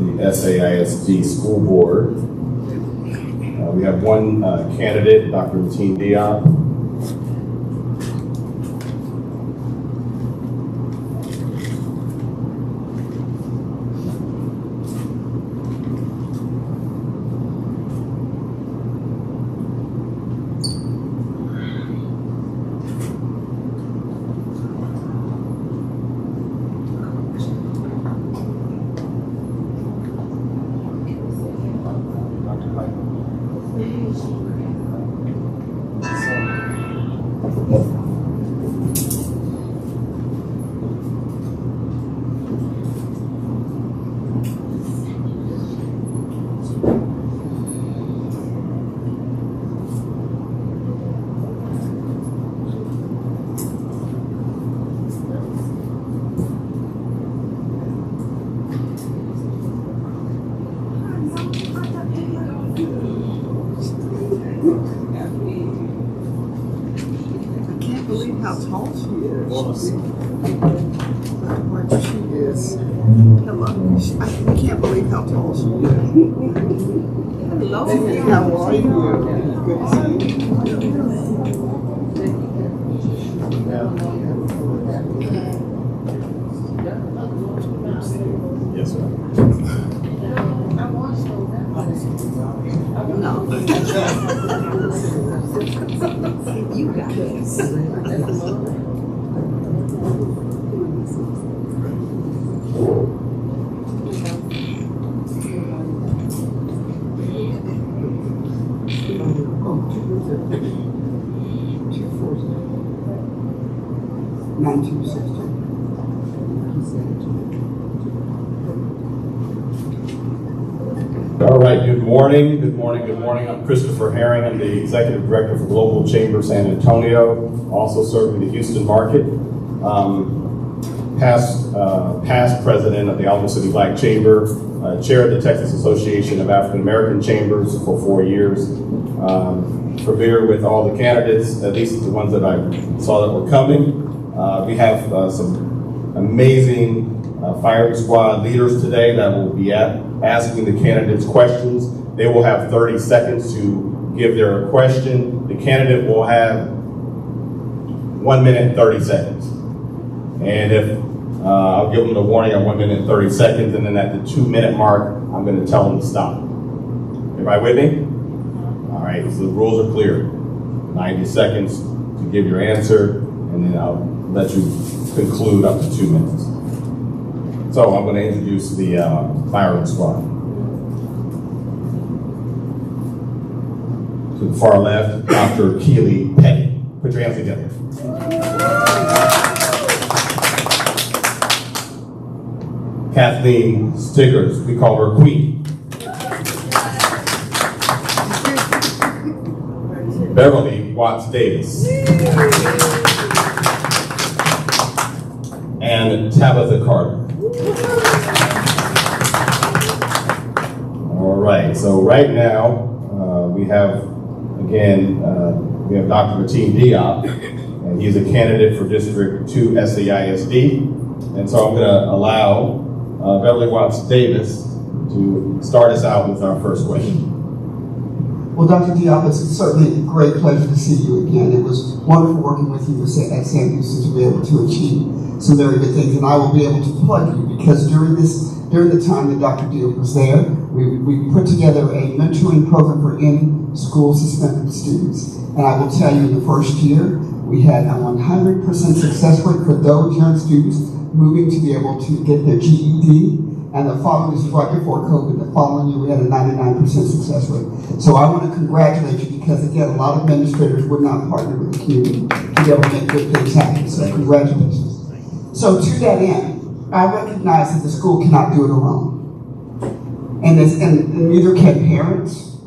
the SAISD School Board. We have one candidate, Dr. TAAN Diop. How tall she is. What she is. Hello. I can't believe how tall she is. Hello. How are you? Good to see you. Yes, sir. No. You got this. All right, good morning, good morning, good morning. I'm Christopher Herring. I'm the Executive Director for Global Chamber of San Antonio, also serving the Houston market. Past president of the Alamo City Black Chamber, chair of the Texas Association of African American Chambers for 4 years. Familiar with all the candidates, at least the ones that I saw that were coming. We have some amazing firing squad leaders today that will be asking the candidates questions. They will have 30 seconds to give their question. The candidate will have 1 minute and 30 seconds. And if I'll give them the warning at 1 minute and 30 seconds, and then at the 2 minute mark, I'm going to tell them to stop. Everybody with me? All right, so the rules are clear. 90 seconds to give your answer, and then I'll let you conclude up to 2 minutes. So I'm going to introduce the firing squad. To the far left, Dr. Keely Petty. Put your hands together. Kathleen Stickers, we call her Queen. Beverly Watts Davis. And Tabitha Carter. All right, so right now we have, again, we have Dr. TAAN Diop, and he's a candidate for District 2 SAISD. And so I'm gonna allow Beverly Watts Davis to start us out with our first question. Well, Dr. Diop, it's certainly a great pleasure to see you again. It was wonderful working with you at Sam Houston to be able to achieve some very good things, and I will be able to plug you because during the time that Dr. Diop was there, we put together a mentoring program for in-school suspended students. And I will tell you, in the first year, we had a 100% success rate for those young students moving to be able to get their GED. And the following, this is right before COVID, the following year we had a 99% success rate. So I want to congratulate you because, again, a lot of administrators would not partner with the community to be able to make good things happen. So congratulations. So to that end, I recognize that the school cannot do it alone. And neither can parents,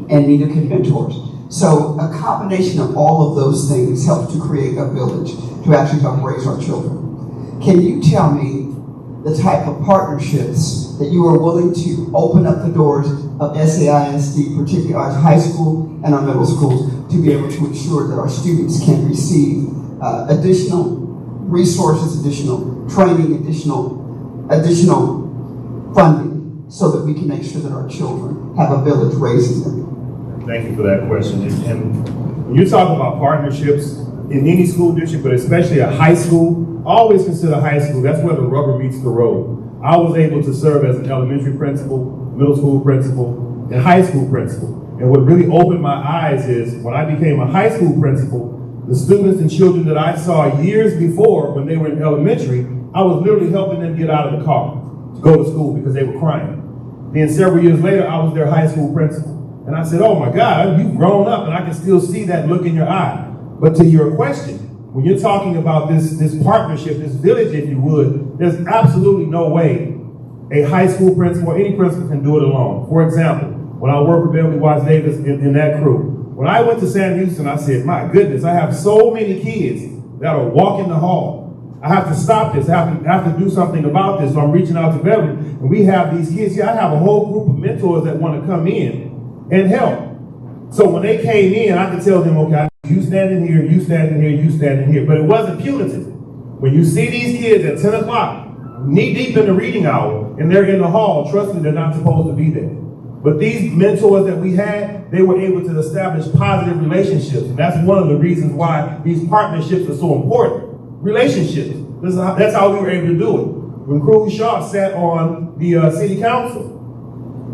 and neither can mentors. So a combination of all of those things helps to create a village to actually help raise our children. Can you tell me the type of partnerships that you are willing to open up the doors of SAISD, particularly our high school and our middle schools, to be able to ensure that our students can receive additional resources, additional training, additional funding so that we can make sure that our children have a village raising them? Thank you for that question. And when you're talking about partnerships in any school district, but especially a high school, I always consider high school, that's where the rubber meets the road. I was able to serve as an elementary principal, middle school principal, and high school principal. And what really opened my eyes is when I became a high school principal, the students and children that I saw years before when they were in elementary, I was literally helping them get out of the car to go to school because they were crying. Then several years later, I was their high school principal. And I said, oh my God, you've grown up, and I can still see that look in your eye. But to your question, when you're talking about this partnership, this village, if you would, there's absolutely no way a high school principal or any principal can do it alone. For example, when I worked with Beverly Watts Davis in that crew, when I went to Sam Houston, I said, my goodness, I have so many kids that are walking the hall. I have to stop this. I have to do something about this. So I'm reaching out to Beverly, and we have these kids here. I have a whole group of mentors that want to come in and help. So when they came in, I could tell them, okay, you standing here, you standing here, you standing here. But it wasn't punitive. When you see these kids at 10 o'clock, knee deep in the reading hour, and they're in the hall, trust me, they're not supposed to be there. But these mentors that we had, they were able to establish positive relationships. And that's one of the reasons why these partnerships are so important. Relationships. That's how we were able to do it. When Cruz Shaw sat on the city council,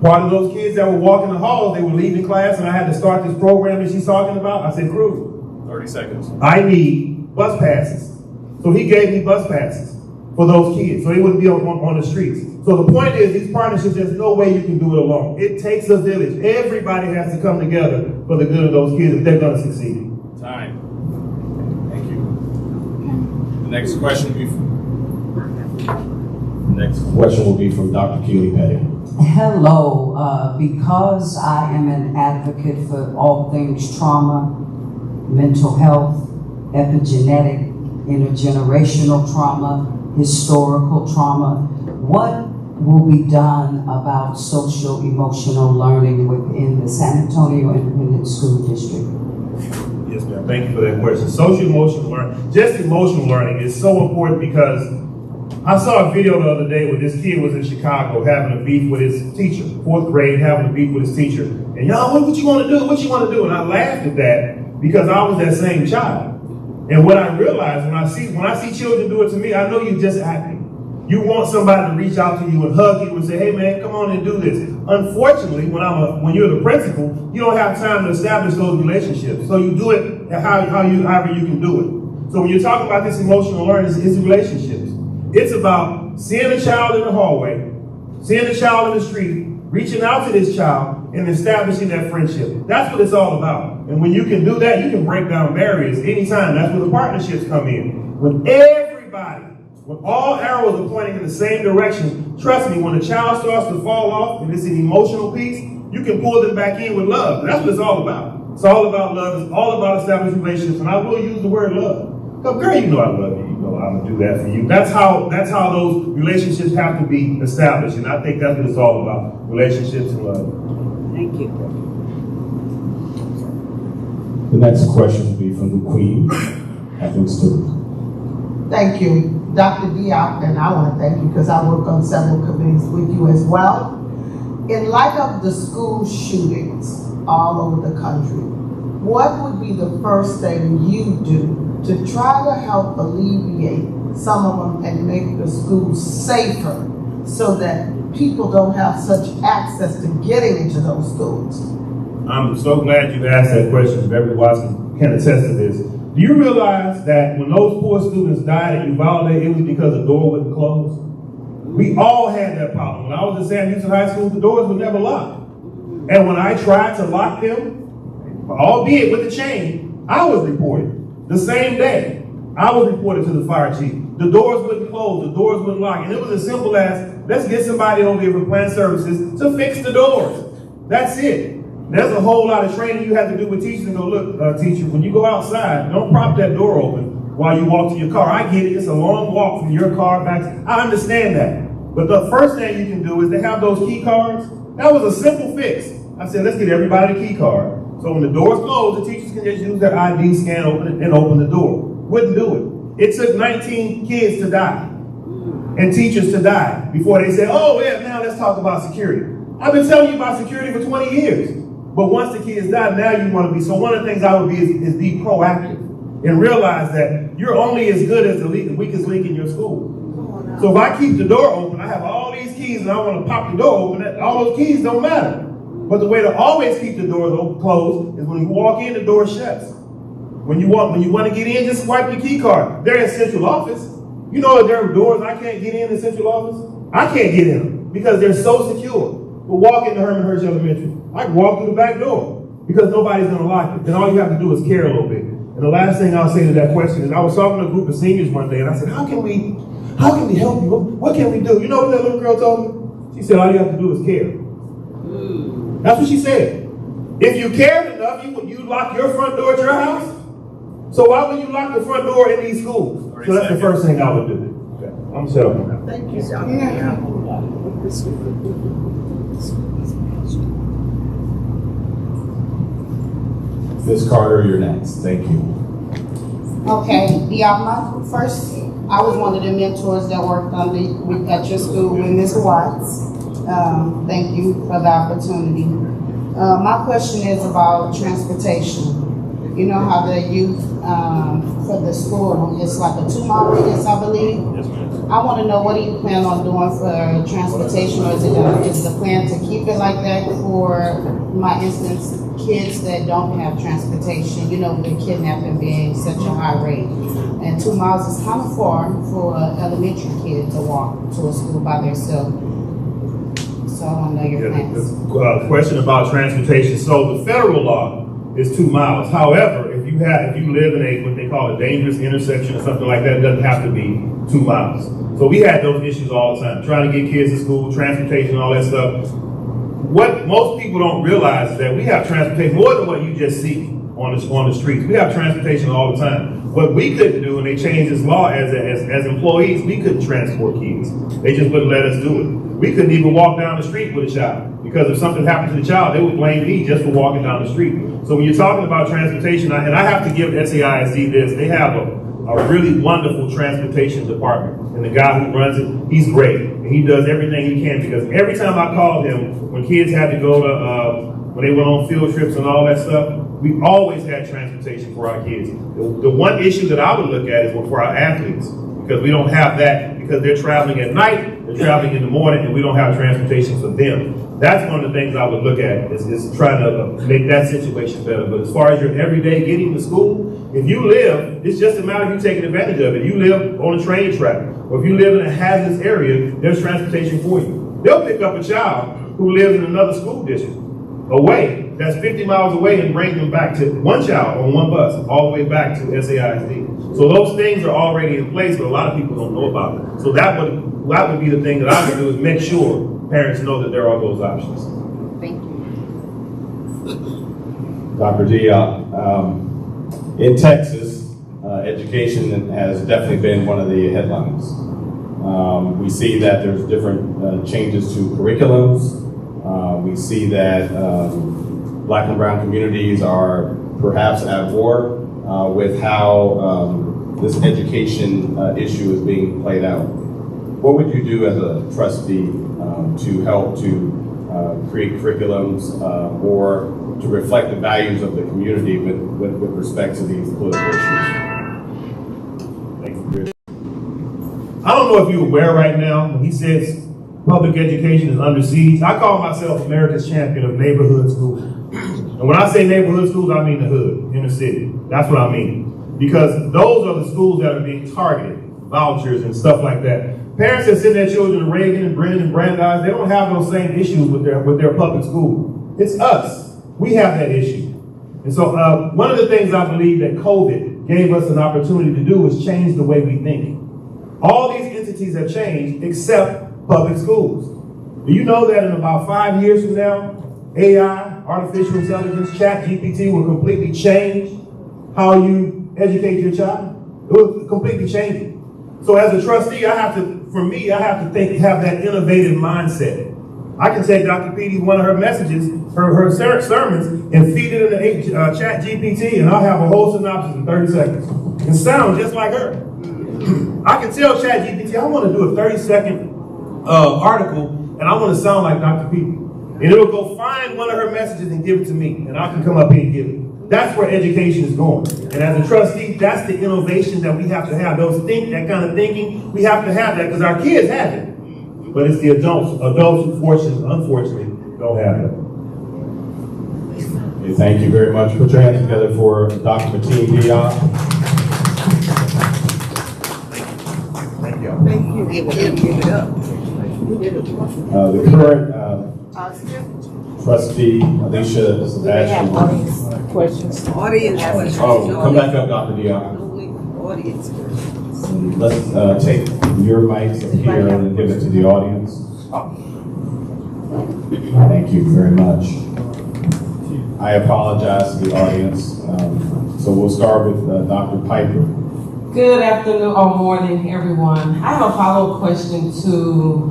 part of those kids that were walking the halls, they were leaving class, and I had to start this program that she's talking about. I said, Cruz, 30 seconds. I need bus passes. So he gave me bus passes for those kids, so they wouldn't be on the streets. So the point is, these partnerships, there's no way you can do it alone. It takes a village. Everybody has to come together for the good of those kids if they're going to succeed. Time. Thank you. The next question will be from Dr. Keely Petty. Hello, because I am an advocate for all things trauma, mental health, epigenetic, intergenerational trauma, historical trauma, what will be done about social emotional learning within the San Antonio Independent School District? Yes, ma'am. Thank you for that question. Social emotional learning, just emotional learning is so important because I saw a video the other day where this kid was in Chicago having a beef with his teacher, 4th grade, having a beef with his teacher. And y'all, what you want to do? What you want to do? And I laughed at that because I was that same child. And what I realized when I see children do it to me, I know you're just acting. You want somebody to reach out to you and hug you and say, hey man, come on and do this. Unfortunately, when you're the principal, you don't have time to establish those relationships. So you do it however you can do it. So when you're talking about this emotional learning, it's relationships. It's about seeing a child in the hallway, seeing a child in the street, reaching out to this child, and establishing that friendship. That's what it's all about. And when you can do that, you can break down barriers anytime. That's where the partnerships come in. When all arrows are pointing in the same direction, trust me, when a child starts to fall off, and it's an emotional piece, you can pull them back in with love. That's what it's all about. It's all about love. It's all about establishing relationships. And I will use the word love. Because girl, you know I love you. You know I'm going to do that for you. That's how those relationships have to be established. And I think that's what it's all about. Relationships and love. Thank you. The next question will be from the Queen, Athlete student. Thank you, Dr. Diop, and I want to thank you because I work on several committees with you as well. In light of the school shootings all over the country, what would be the first thing you do to try to help alleviate some of them and make the schools safer so that people don't have such access to getting into those schools? I'm so glad you asked that question. Beverly Watson can attest to this. Do you realize that when those poor students died at Uvalde, it was because the door wouldn't close? We all had that problem. When I was at Sam Houston High School, the doors were never locked. And when I tried to lock them, albeit with a chain, I was reported. The same day, I was reported to the fire chief. The doors wouldn't close, the doors wouldn't lock. And it was as simple as, let's get somebody over here from plant services to fix the doors. That's it. There's a whole lot of training you have to do with teachers and go, look, teacher, when you go outside, don't prop that door open while you walk to your car. I get it, it's a long walk from your car back. I understand that. But the first thing you can do is to have those key cards. That was a simple fix. I said, let's get everybody a key card. So when the doors close, the teachers can just use their ID, scan, open it, and open the door. Wouldn't do it. It took 19 kids to die. and teachers to die before they say, oh yeah, now let's talk about security. I've been telling you about security for 20 years. But once the kids die, now you want to be. So one of the things I would be is be proactive and realize that you're only as good as the weakest link in your school. So if I keep the door open, I have all these keys and I want to pop the door open, all those keys don't matter. But the way to always keep the doors closed is when you walk in, the door shuts. When you want to get in, just swipe your key card. They're in central office. You know that there are doors I can't get in central office? I can't get in them because they're so secure. But walk into Herman Hirsch Elementary. I can walk through the back door because nobody's going to lock it. And all you have to do is care a little bit. And the last thing I'll say to that question is I was talking to a group of seniors one day and I said, how can we help you? What can we do? You know what that little girl told me? She said, all you have to do is care. That's what she said. If you cared enough, you lock your front door at your house. So why would you lock the front door in these schools? So that's the first thing I would do. Okay. I'm set up now. Thank you, Ms. Carter, you're next. Thank you. Okay, first, I was one of the mentors that worked at your school with Ms. Watts. Thank you for the opportunity. My question is about transportation. You know how the youth for the school, it's like a 2-mile radius, I believe. Yes, ma'am. I want to know, what do you plan on doing for transportation, or is the plan to keep it like that for, my instance, kids that don't have transportation, you know, with kidnapping being such a high rate? And 2 miles is kind of far for an elementary kid to walk to a school by themselves. So I want to know your plans. Question about transportation. So the federal law is 2 miles. However, if you live in what they call a dangerous intersection or something like that, it doesn't have to be 2 miles. So we had those issues all the time, trying to get kids to school, transportation, all that stuff. What most people don't realize is that we have transportation more than what you just see on the streets. We have transportation all the time. What we couldn't do, and they changed this law as employees, we couldn't transport kids. They just wouldn't let us do it. We couldn't even walk down the street with a child, because if something happened to the child, they would blame me just for walking down the street. So when you're talking about transportation, and I have to give SAISD this, they have a really wonderful transportation department. And the guy who runs it, he's great. And he does everything he can, because every time I called him, when kids had to go to, when they went on field trips and all that stuff, we always had transportation for our kids. The one issue that I would look at is for our athletes, because we don't have that, because they're traveling at night, they're traveling in the morning, and we don't have transportation for them. That's one of the things I would look at, is trying to make that situation better. But as far as your everyday getting to school, if you live, it's just a matter of you taking advantage of it. You live on a train track, or if you live in a hazardous area, there's transportation for you. They'll pick up a child who lives in another school district away, that's 50 miles away, and bring them back to one child on one bus, all the way back to SAISD. So those things are already in place, but a lot of people don't know about it. So that would be the thing that I would do, is make sure parents know that there are those options. Thank you. Dr. D, in Texas, education has definitely been one of the headlines. We see that there's different changes to curriculums. We see that Black and brown communities are perhaps at war with how this education issue is being played out. What would you do as a trustee to help to create curriculums or to reflect the values of the community with respect to these political issues? Thank you, Chris. I don't know if you're aware right now, when he says public education is under siege, I call myself America's champion of neighborhood schools. And when I say neighborhood schools, I mean the hood, inner city. That's what I mean. Because those are the schools that are being targeted, vouchers and stuff like that. Parents that send their children to Reagan and Brennan and Brandeis, they don't have those same issues with their public school. It's us. We have that issue. And so one of the things I believe that COVID gave us an opportunity to do is change the way we think. All these entities have changed except public schools. Do you know that in about 5 years from now, AI, artificial intelligence, chat GPT will completely change how you educate your child? It will completely change it. So as a trustee, I have to have that innovative mindset. I can take Dr. Petey, one of her messages, her sermons, and feed it in the chat GPT, and I'll have a whole synopsis in 30 seconds. And sound just like her. I can tell ChatGPT, I want to do a 30-second article, and I want to sound like Dr. P. And it'll go find one of her messages and give it to me, and I can come up here and give it. That's where education is going. And as a trustee, that's the innovation that we have to have. That kind of thinking, we have to have that because our kids have it. But it's the adults who unfortunately don't have it. Okay, thank you very much. Put your hands together for Dr. Mateen Diop. Thank you. Thank you. Give it up. The current trustee, Alicia Sebastian. Audience questions. Oh, come back up, Dr. Diop. Audience questions. Let's take your mics up here and give it to the audience. Thank you very much. I apologize to the audience. So we'll start with Dr. Piper. Good afternoon or morning, everyone. I have a follow-up question to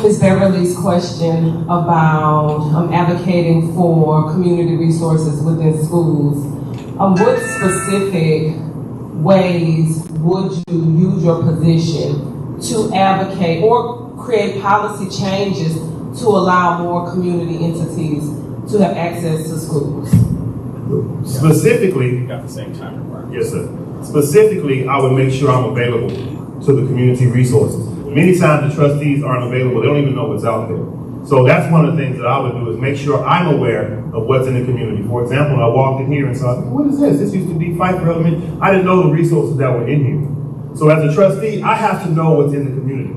Ms. Beverly's question about advocating for community resources within schools. What specific ways would you use your position to advocate or create policy changes to allow more community entities to have access to schools? Specifically, Got the same time requirement. yes, sir. Specifically, I would make sure I'm available to the community resources. Many times the trustees aren't available. They don't even know what's out there. So that's one of the things that I would do is make sure I'm aware of what's in the community. For example, I walked in here and saw, what is this? This used to be Pfeiffer Elementary. I didn't know the resources that were in here. So as a trustee, I have to know what's in the community.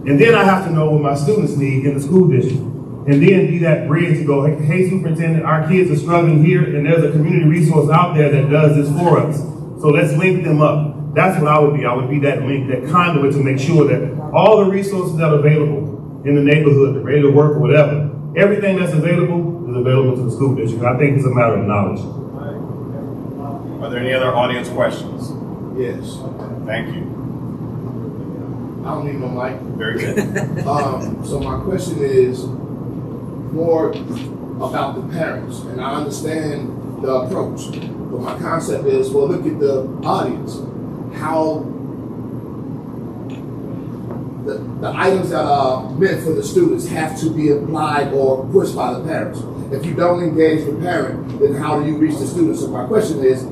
And then I have to know what my students need in the school district. And then be that bridge to go, hey, superintendent, our kids are struggling here, and there's a community resource out there that does this for us. So let's link them up. That's what I would be. I would be that link, that conduit to make sure that all the resources that are available in the neighborhood, the ready to work or whatever, everything that's available is available to the school district. I think it's a matter of knowledge. Are there any other audience questions? Yes. Thank you. I don't need no mic. Very good. So my question is more about the parents, and I understand the approach, but my concept is, well, look at the audience. How the items that are meant for the students have to be applied or pushed by the parents. If you don't engage the parent, then how do you reach the students? So my question is,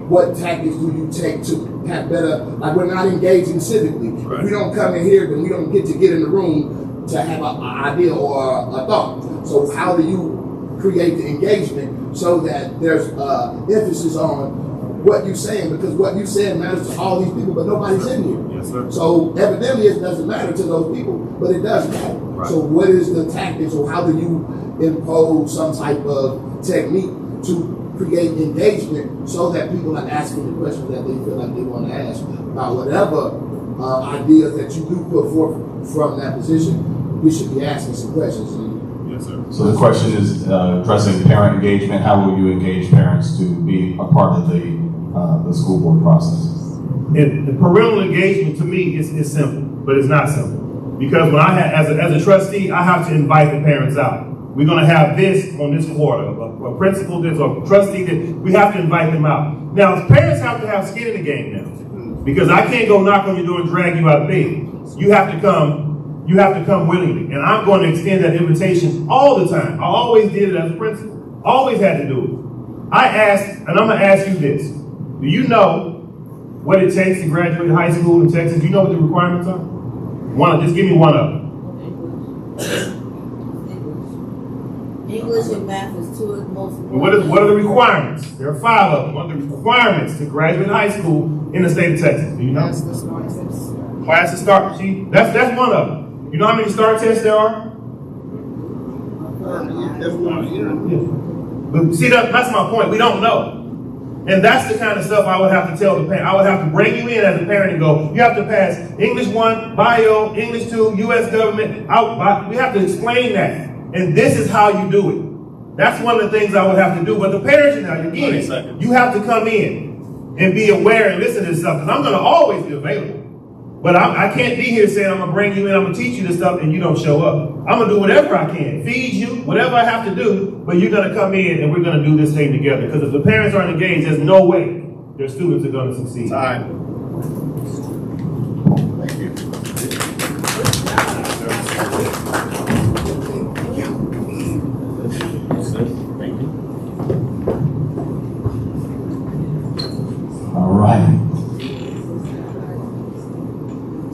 what tactics do you take to have better, like we're not engaging civically. Right. If we don't come in here, then we don't get in the room to have an idea or a thought. So how do you create the engagement so that there's emphasis on what you're saying? Because what you're saying matters to all these people, but nobody's in here. Yes, sir. So evidently it doesn't matter to those people, but it does matter. Right. So what is the tactics, or how do you impose some type of technique to create engagement so that people are asking the questions that they feel like they want to ask about whatever ideas that you do put forth from that position? We should be asking some questions. Yes, sir. So the question is addressing parent engagement. How will you engage parents to be a part of the school board process? And the parental engagement to me is simple, but it's not simple. Because when as a trustee, I have to invite the parents out. We're going to have this on this quarter, a principal this, or a trustee this. We have to invite them out. Now, parents have to have skin in the game now. Because I can't go knock on your door and drag you out of bed. You have to come willingly. And I'm going to extend that invitation all the time. I always did it as a principal. Always had to do it. I asked, and I'm going to ask you this. Do you know what it takes to graduate high school in Texas? Do you know what the requirements are? Just give me one of them. English and math is two of the most important. What are the requirements? There are 5 of them. What are the requirements to graduate high school in the state of Texas? Do you know? Classes start. See, that's one of them. You know how many STAR tests there are? But see, that's my point. We don't know. And that's the kind of stuff I would have to tell the parent. I would have to bring you in as a parent and go, you have to pass English 1, Bio, English 2, U.S. government. We have to explain that. And this is how you do it. That's one of the things I would have to do. But the parents, now, again, you have to come in and be aware and listen to this stuff. Because I'm going to always be available. But I can't be here saying I'm going to bring you in, I'm going to teach you this stuff, and you don't show up. I'm going to do whatever I can. Feed you, whatever I have to do, but you're going to come in and we're going to do this thing together. Because if the parents aren't engaged, there's no way their students are going to succeed. Time.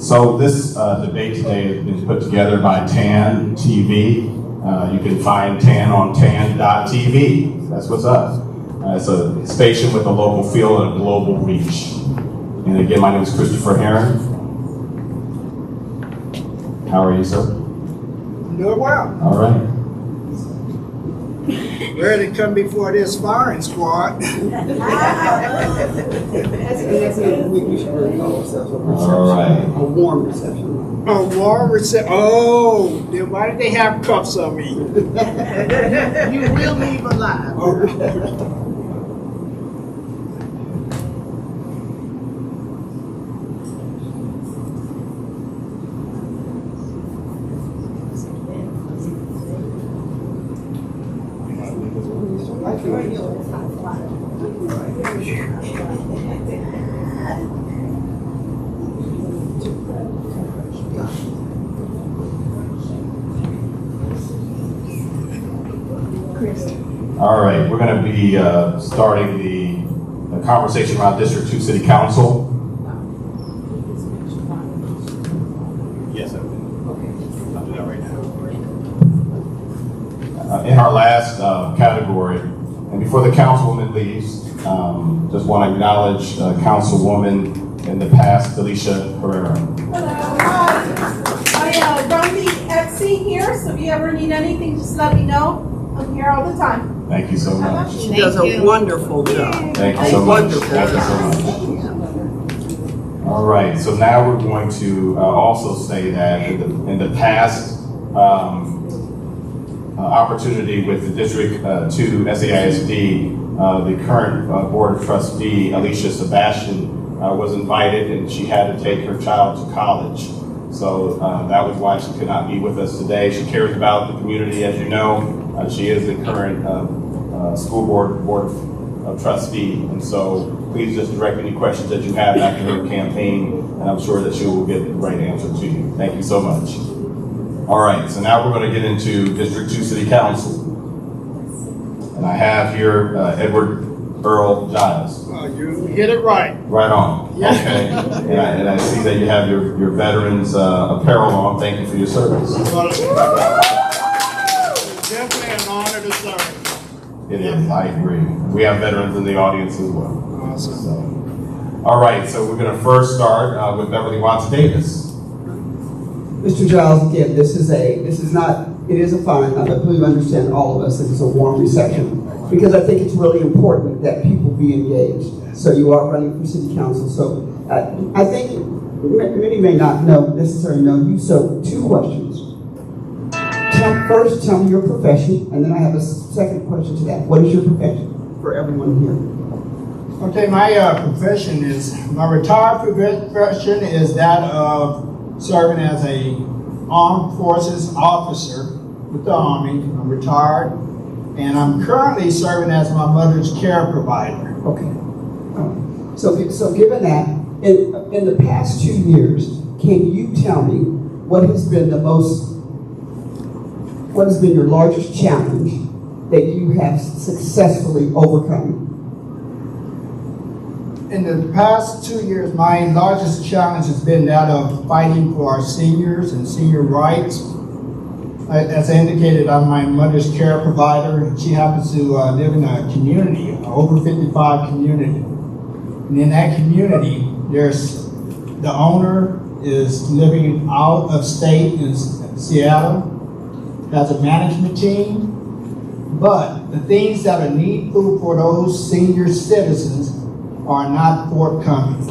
So this debate today has been put together by TAAN TV. You can find TAAN on TAAN.tv. That's what's up. It's a station with a local feel and a global reach. And again, my name is Christopher Heron. How are you, sir? Doing well. All right. Ready to come before this firing squad. We should really call ourselves a reception. All right. A warm reception. A warm reception. Oh, then why did they have cuffs on me? You will leave alive. All right, we're going to be starting the conversation around District 2 City Council. Yes, I will. Okay. I'll do that right now. In our last category, and before the councilwoman leaves, just want to acknowledge Councilwoman in the past, Alicia Herrera. I run the FC here, so if you ever need anything, just let me know. I'm here all the time. Thank you so much. She does a wonderful job. Thank you so much. Thank you so much. All right, so now we're going to also say that in the past opportunity with the District 2 SAISD, the current Board Trustee, Alicia Sebastian, was invited and she had to take her child to college. So that was why she could not be with us today. She cares about the community, as you know. She is the current school board trustee, and so please just direct any questions that you have after her campaign, and I'm sure that she will get the right answer to you. Thank you so much. All right, so now we're going to get into District 2 City Council, and I have here Edward Earl Giles. You hit it right. Right on. Yeah. Okay. And I see that you have your veterans apparel on. Thank you for your service. Definitely an honor to serve. It is. I agree. We have veterans in the audience as well. Awesome. So, all right. So we're going to first start with Beverly Watts Davis. Mr. Giles, again, it is a fine, I believe you understand all of us, that it's a warm reception, because I think it's really important that people be engaged. So you are running for city council, so I think many may not necessarily know you, so 2 questions. First, tell me your profession, and then I have a second question to that. What is your profession for everyone here? Okay, my my retired profession is that of serving as a armed forces officer with the Army. I'm retired, and I'm currently serving as my mother's care provider. Okay. So given that, in the past 2 years, can you tell me what has been your largest challenge that you have successfully overcome? In the past 2 years, my largest challenge has been that of fighting for our seniors and senior rights. As I indicated, I'm my mother's care provider, and she happens to live in a community, an over 55 community. And in that community, the owner is living out of state in Seattle, has a management team, but the things that are needful for those senior citizens are not forthcoming.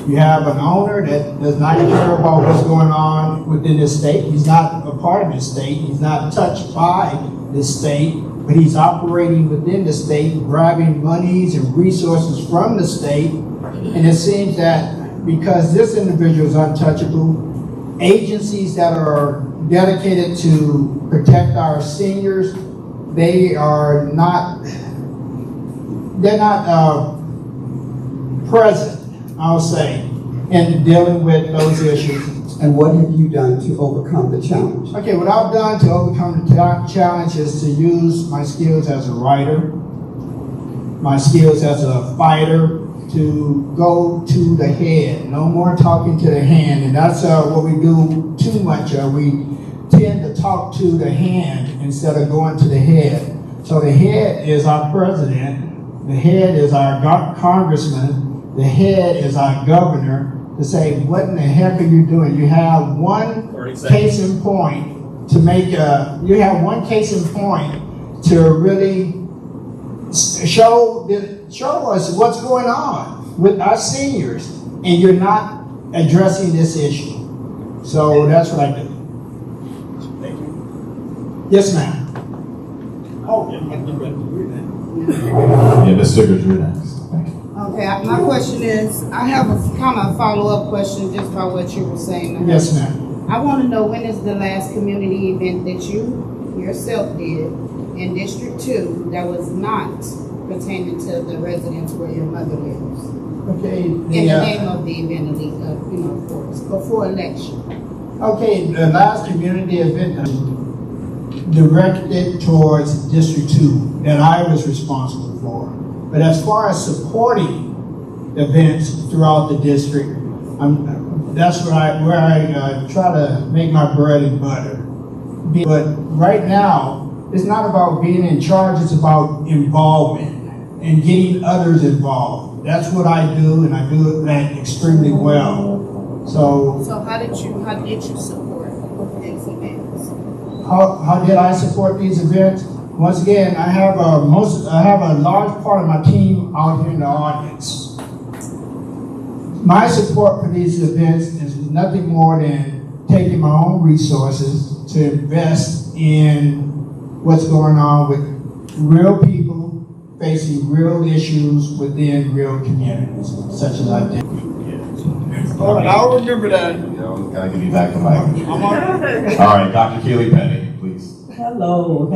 You have an owner that does not care about what's going on within the state. He's not a part of the state. He's not touched by the state, but he's operating within the state, grabbing monies and resources from the state. And it seems that because this individual is untouchable, agencies that are dedicated to protect our seniors, they're not present, I'll say, in dealing with those issues. And what have you done to overcome the challenge? Okay, what I've done to overcome the challenge is to use my skills as a writer, my skills as a fighter, to go to the head. No more talking to the hand, and that's what we do too much. We tend to talk to the hand instead of going to the head. So the head is our president, the head is our congressman, the head is our governor, to say, what in the heck are you doing? You have one case in point to make you have one case in point to really show us what's going on with our seniors, and you're not addressing this issue. So that's what I do. Thank you. Yes, ma'am. Oh, yeah, Ms. Stiggers, you're next. Thank you. Okay, my question is, I have a kind of follow-up question just by what you were saying. Yes, ma'am. I want to know, when is the last community event that you yourself did in District 2 that was not pertaining to the residents where your mother lives? Okay. In the name of the event, before election. Okay, the last community event directed towards District 2 that I was responsible for. But as far as supporting events throughout the district, that's where I try to make my bread and butter. But right now, it's not about being in charge, it's about involvement and getting others involved. That's what I do, and I do that extremely well. So how did you support these events? How did I support these events? Once again, I have a large part of my team out here in the audience. My support for these events is nothing more than taking my own resources to invest in what's going on with real people facing real issues within real communities, such as I did. All right, I'll remember that. Gotta give you back the mic. All right, Dr. Keely Penny, please. Hello.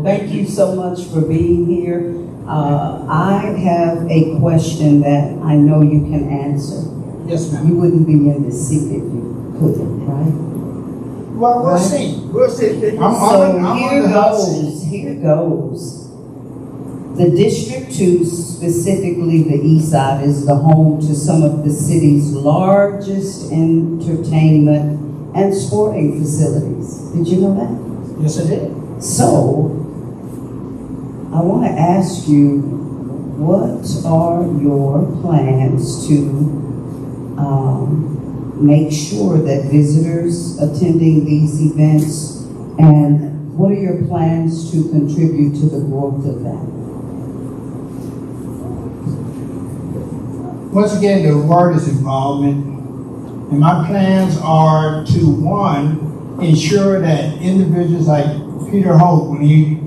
Thank you so much for being here. I have a question that I know you can answer. Yes, ma'am. You wouldn't be in this seat if you couldn't, right? Well, we'll see. We'll see. Here goes. The District 2, specifically the East Side, is the home to some of the city's largest entertainment and sporting facilities. Did you know that? Yes, I did. So, I want to ask you, what are your plans to make sure that visitors attending these events, and what are your plans to contribute to the growth of that? Once again, the word is involvement, and my plans are to, one, ensure that individuals like Peter Holt, when he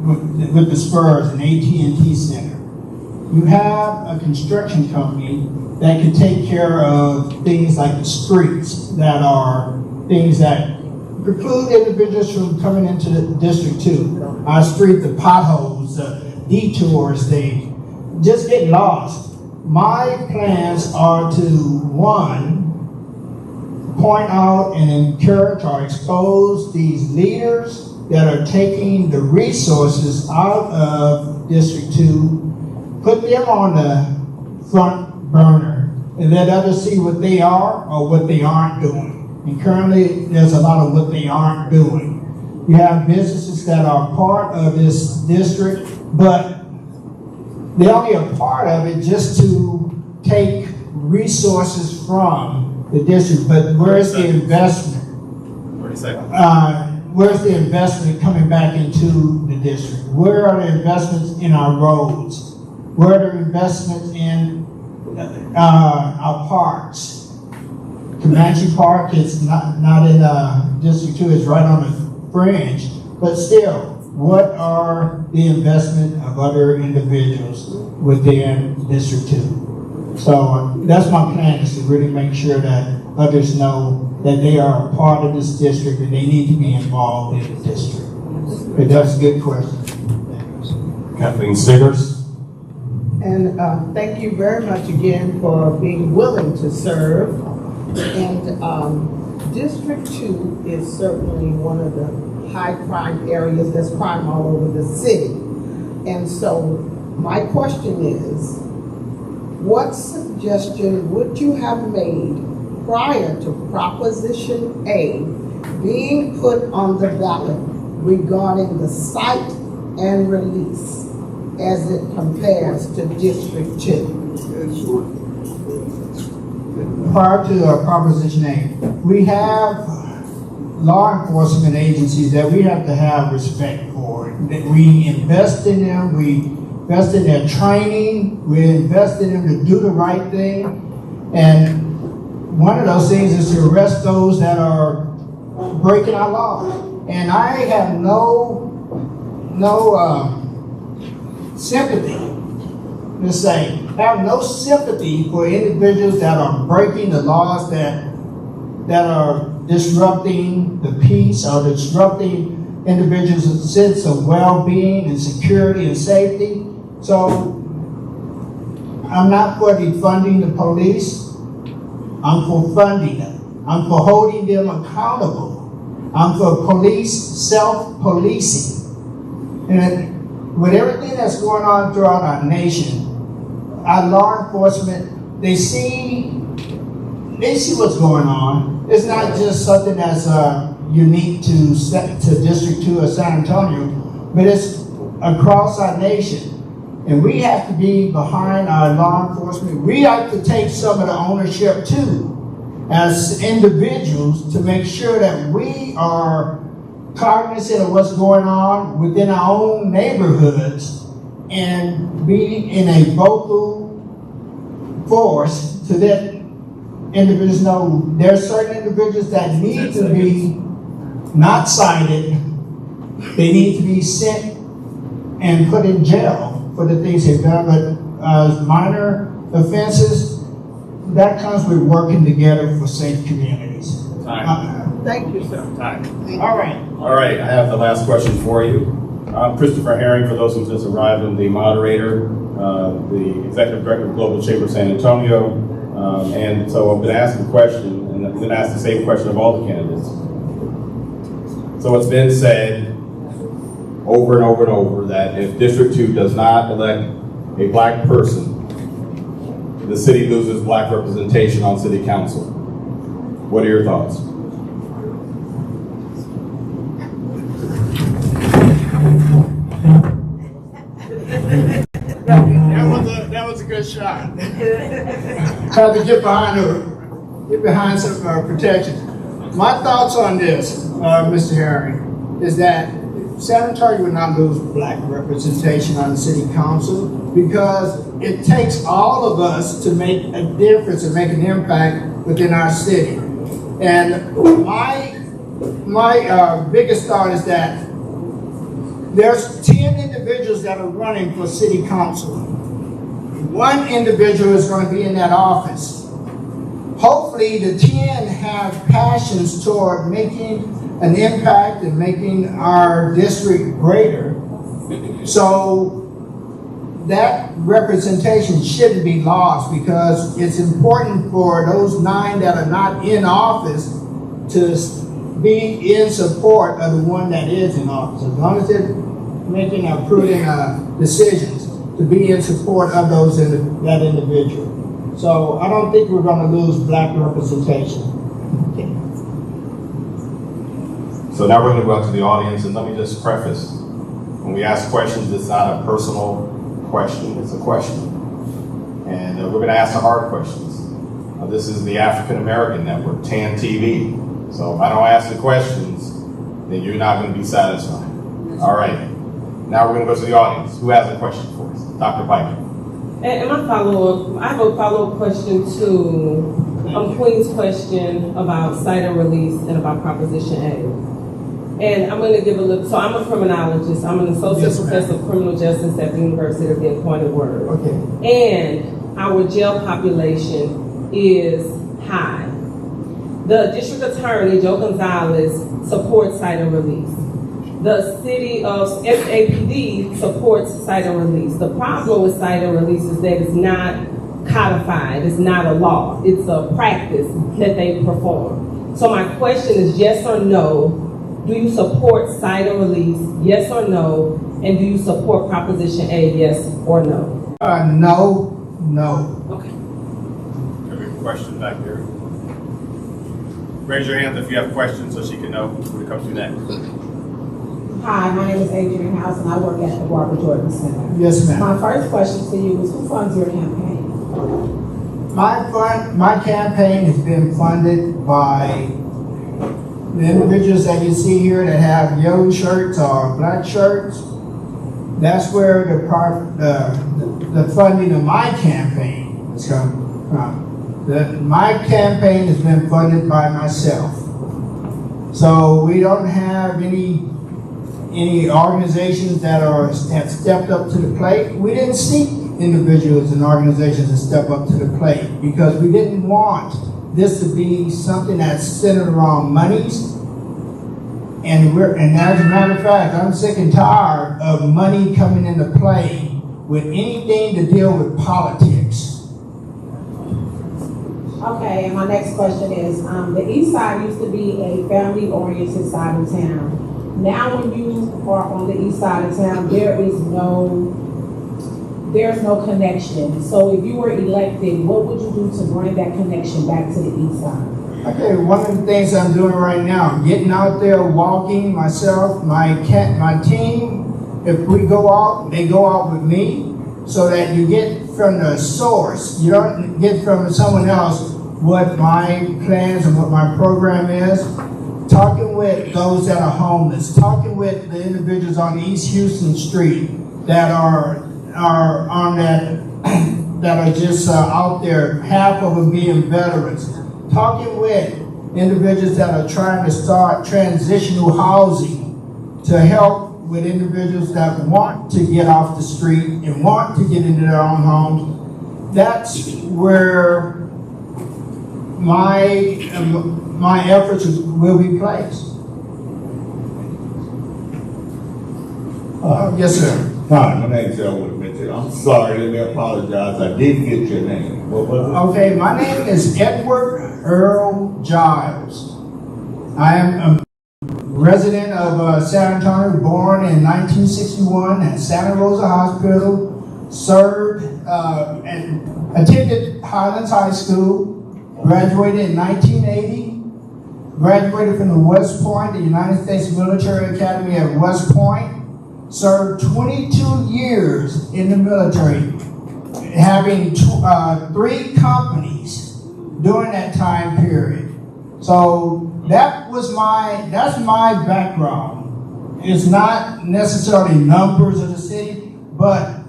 with the Spurs and AT&T Center, you have a construction company that can take care of things like the streets that are things that preclude individuals from coming into the District 2. Our street, the potholes, the detours, they just get lost. My plans are to, one, point out and encourage or expose these leaders that are taking the resources out of District 2, put them on the front burner, and let others see what they are or what they aren't doing. And currently, there's a lot of what they aren't doing. You have businesses that are part of this district, but they're only a part of it just to take resources from the district. But where's the investment? 30 seconds. Where's the investment coming back into the district? Where are the investments in our roads? Where are the investments in our parks? Comanche Park is not in District 2, it's right on the fringe. But still, what are the investment of other individuals within District 2? So that's my plan, is to really make sure that others know that they are a part of this district and they need to be involved in the district. But that's a good question. Kathleen Stiggers. And thank you very much again for being willing to serve. And District 2 is certainly one of the high crime areas. There's crime all over the city. And so my question is, what suggestion would you have made prior to Proposition A being put on the ballot regarding the site and release as it compares to District 2? Prior to Proposition A, we have law enforcement agencies that we have to have respect for. That we invest in them, we invest in their training, we invest in them to do the right thing. And one of those things is to arrest those that are breaking our law. And I have no sympathy, let's say, I have no sympathy for individuals that are breaking the laws, that are disrupting the peace or disrupting individuals' sense of well-being and security and safety. So I'm not for defunding the police. I'm for funding them. I'm for holding them accountable. I'm for police self-policing. And with everything that's going on throughout our nation, our law enforcement, they see what's going on. It's not just something that's unique to District 2 or San Antonio, but it's across our nation. And we have to be behind our law enforcement. We have to take some of the ownership too, as individuals, to make sure that we are cognizant of what's going on within our own neighborhoods and be in a vocal force to let individuals know there are certain individuals that need to be not cited. They need to be sent and put in jail for the things they've done. But minor offenses, that comes with working together for safe communities. Thank you, sir. All right. All right, I have the last question for you. I'm Christopher Herring, for those who just arrived, I'm the moderator, the Executive Director of Global Chamber of San Antonio. And so I'm going to ask a question, and I'm going to ask the same question of all the candidates. So it's been said over and over and over that if District 2 does not elect a black person, the city loses black representation on city council. What are your thoughts? That was a good shot. Had to get behind some protection. My thoughts on this, Mr. Herring, is that San Antonio would not lose black representation on the city council because it takes all of us to make a difference and make an impact within our city. And my biggest thought is that there's 10 individuals that are running for city council. One individual is going to be in that office. Hopefully the 10 have passions toward making an impact and making our district greater. So that representation shouldn't be lost, because it's important for those 9 that are not in office to be in support of the one that is in office. As long as they're making prudent decisions, to be in support of that individual. So I don't think we're going to lose black representation. So now we're going to go out to the audience, and let me just preface. When we ask questions, it's not a personal question, it's a question. And we're going to ask the hard questions. This is the African American Network, TAAN TV. So if I don't ask the questions, then you're not going to be satisfied. All right. Now we're going to go to the audience. Who has a question for us? Dr. Piper. And my follow-up, I have a follow-up question to Queen's question about cite and release and about Proposition A. And I'm going to give a look. So I'm a criminologist. I'm an associate professor of criminal justice at the University of the Appointed Word. Okay. And our jail population is high. The district attorney, Joe Gonzalez, supports cite and release. The city of SAPD supports cite and release. The problem with cite and release is that it's not codified. It's not a law. It's a practice that they perform. So my question is yes or no. Do you support cite and release? Yes or no? And do you support Proposition A? Yes or no? No. question back there. Raise your hand if you have questions so she can know who to come to next. Hi, my name is Adrian House and I work at the Barbara Jordan Center. Yes, ma'am. My first question to you is, who funds your campaign? My campaign has been funded by the individuals that you see here that have yellow shirts or black shirts. That's where the funding of my campaign has come from. My campaign has been funded by myself. So we don't have any organizations that have stepped up to the plate. We didn't seek individuals and organizations to step up to the plate because we didn't want this to be something that's centered around monies. And as a matter of fact, I'm sick and tired of money coming into play with anything to deal with politics. Okay, and my next question is, the East Side used to be a family-oriented side of town. Now when you are on the East Side of town, there's no connection. So if you were elected, what would you do to bring that connection back to the East Side? Okay, one of the things I'm doing right now, getting out there, walking myself, my team. If we go out, they go out with me, so that you get from the source. You don't get from someone else what my plans and what my program is. Talking with those that are homeless, talking with the individuals on East Houston Street that are on that are just out there, half of them being veterans. Talking with individuals that are trying to start transitional housing to help with individuals that want to get off the street and want to get into their own homes. That's where my efforts will be placed. Yes, sir. Hi, my name is Elwood Mitchell. I'm sorry, let me apologize. I did get your name. What was it? Okay, my name is Edward Earl Giles. I am a resident of San Antonio, born in 1961 at Santa Rosa Hospital, served and attended Highlands High School, graduated in 1980, graduated from the West Point, the United States Military Academy at West Point, served 22 years in the military, having 3 companies during that time period. So that's my background. It's not necessarily numbers of the city, but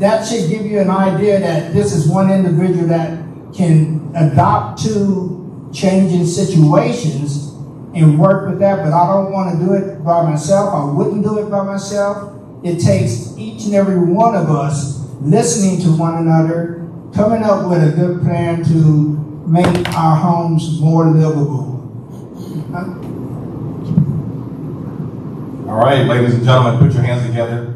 that should give you an idea that this is one individual that can adopt to changing situations and work with that, but I don't want to do it by myself. I wouldn't do it by myself. It takes each and every one of us listening to one another, coming up with a good plan to make our homes more livable. All right, ladies and gentlemen, put your hands together.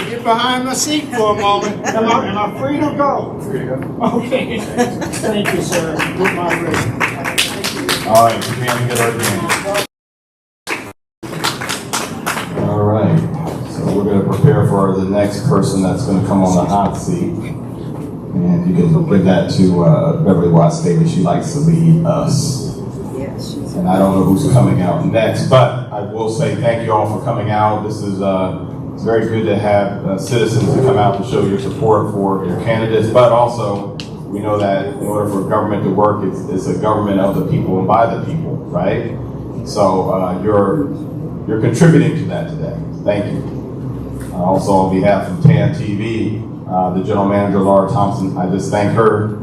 Get behind my seat for a moment. Am I free to go? Free to go. Okay. Thank you, sir. With my wrist. All right, put your hands together again. All right, so we're going to prepare for the next person that's going to come on the hot seat. And you can give that to Beverly Watts Davis. She likes to lead us. And I don't know who's coming out next, but I will say thank you all for coming out. This is it's very good to have citizens to come out and show your support for your candidates, but also we know that in order for government to work, it's a government of the people and by the people, right? So you're contributing to that today. Thank you. Also on behalf of TAAN TV, the general manager, Laura Thompson, I just thank her.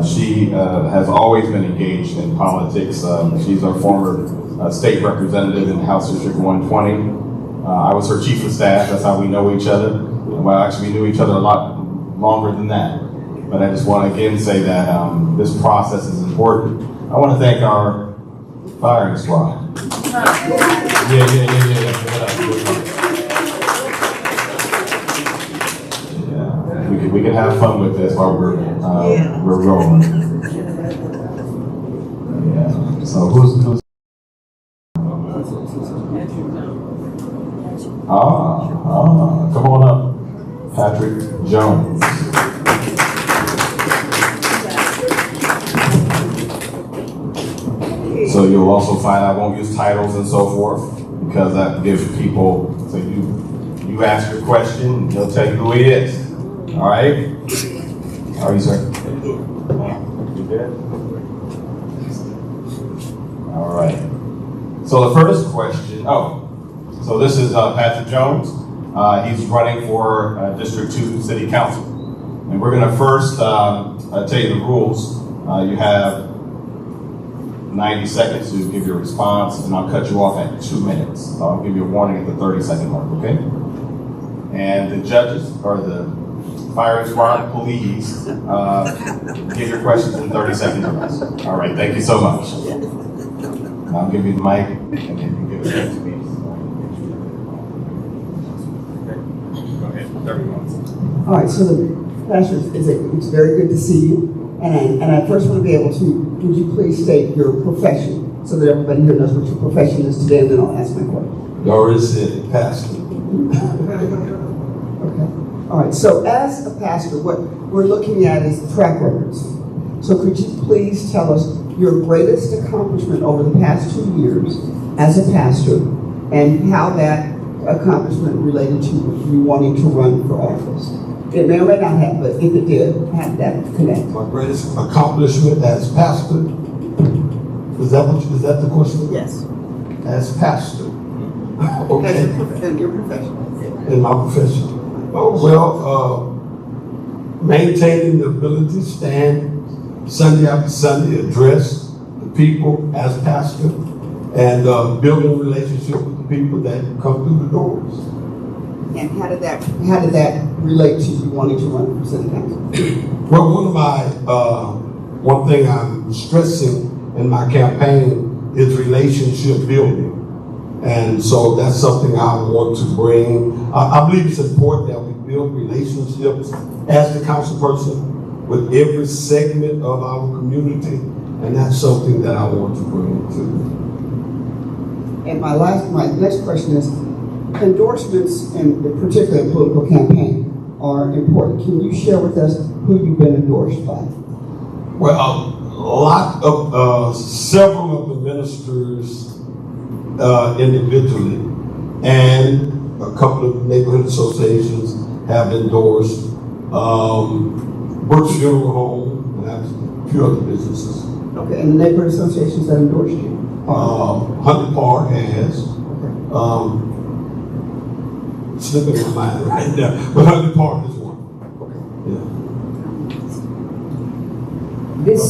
She has always been engaged in politics. She's our former state representative in House District 120. I was her chief of staff. That's how we know each other. Well, actually, we knew each other a lot longer than that. But I just want to again say that this process is important. I want to thank our firing squad. We can have fun with this while we're rolling. Yeah. So who's Patrick Jones. So you'll also find I won't use titles and so forth, because that gives people, so you ask your question, he'll tell you who he is. All right? How are you, sir? You good? All right. So the first question, so this is Patrick Jones. He's running for District 2 City Council. And we're gonna first tell you the rules. You have 90 seconds to give your response, and I'll cut you off at 2 minutes. So I'll give you a warning at the 30-second mark, okay? And the judges, or the firing squad, please give your questions in 30 seconds or less. All right, thank you so much. And I'll give you the mic, and then you give it back to me. Okay, go ahead, 30 minutes. All right, so Pastor, it's very good to see you. And I first want to be able to, would you please state your profession so that everybody here knows what your profession is today, and then I'll ask my question. Doris said, Pastor. Okay. All right, so as a pastor, what we're looking at is track records. So could you please tell us your greatest accomplishment over the past 2 years as a pastor, and how that accomplishment related to you wanting to run for office? It may or may not have, but if it did, have that connect. My greatest accomplishment as pastor. Is that the question? Yes. As pastor. Okay. And your profession. In my profession. Oh, well, maintaining the ability to stand Sunday after Sunday, address the people as pastor, and building a relationship with the people that come through the doors. And how did that relate to you wanting to run for city council? Well, one thing I'm stressing in my campaign is relationship building. And so that's something I want to bring. I believe it's important that we build relationships as the council person with every segment of our community. And that's something that I want to bring to. And my next question is, endorsements, and particularly in political campaign, are important. Can you share with us who you've been endorsed by? Well, several of the ministers individually, and a couple of neighborhood associations have endorsed Brooks Funeral Home, and a few other businesses. Okay, and the neighborhood associations that endorsed you? Hunter Park has. Slipping my mind right now, but Hunter Park is one. Yeah. This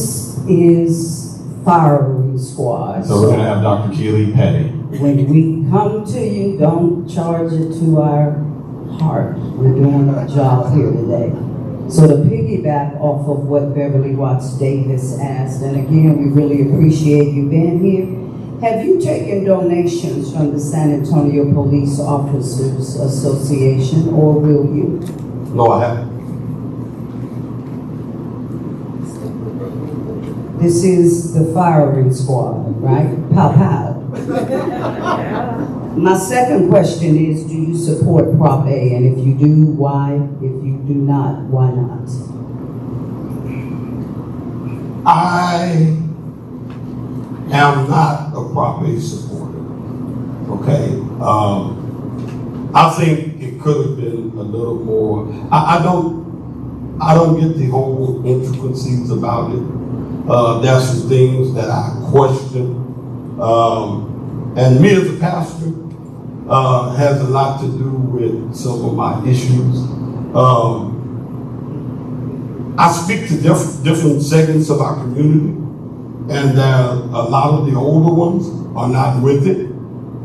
is firing squad. So we're going to have Dr. Keely Petty. When we come to you, don't charge it to our heart. We're doing our job here today. So to piggyback off of what Beverly Watts Davis asked, and again, we really appreciate you being here. Have you taken donations from the San Antonio Police Officers Association, or will you? No, I haven't. This is the firing squad, right? Pow pow. My second question is, do you support Prop A? And if you do, why? If you do not, why not? I am not a Prop A supporter. Okay. I think it could have been a little more. I don't get the whole intricacies about it. There's some things that I question. And me as a pastor has a lot to do with some of my issues. I speak to different segments of our community, and a lot of the older ones are not with it.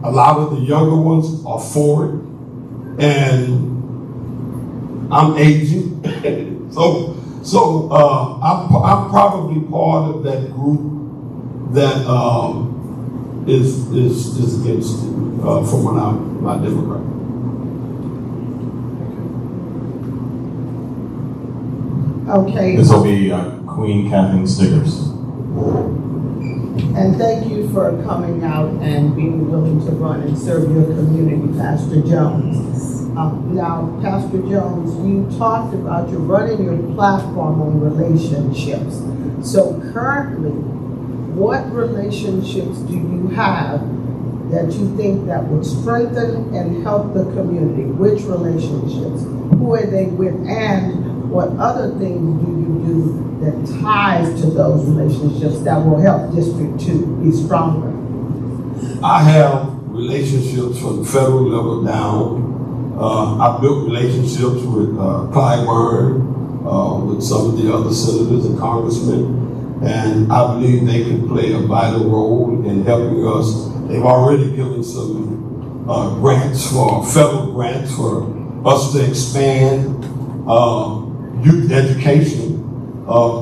A lot of the younger ones are for it. And I'm aging. So I'm probably part of that group that is against it from when I'm my Democrat. Okay. This will be Queen Kathleen Stickers. And thank you for coming out and being willing to run and serve your community, Pastor Jones. Now, Pastor Jones, you talked about you're running your platform on relationships. So currently, what relationships do you have that you think that would strengthen and help the community? Which relationships? Who are they with? And what other things do you do that ties to those relationships that will help District 2 be stronger? I have relationships from the federal level down. I built relationships with Clyburn, with some of the other senators and congressmen, and I believe they can play a vital role in helping us. They've already given some federal grants for us to expand youth education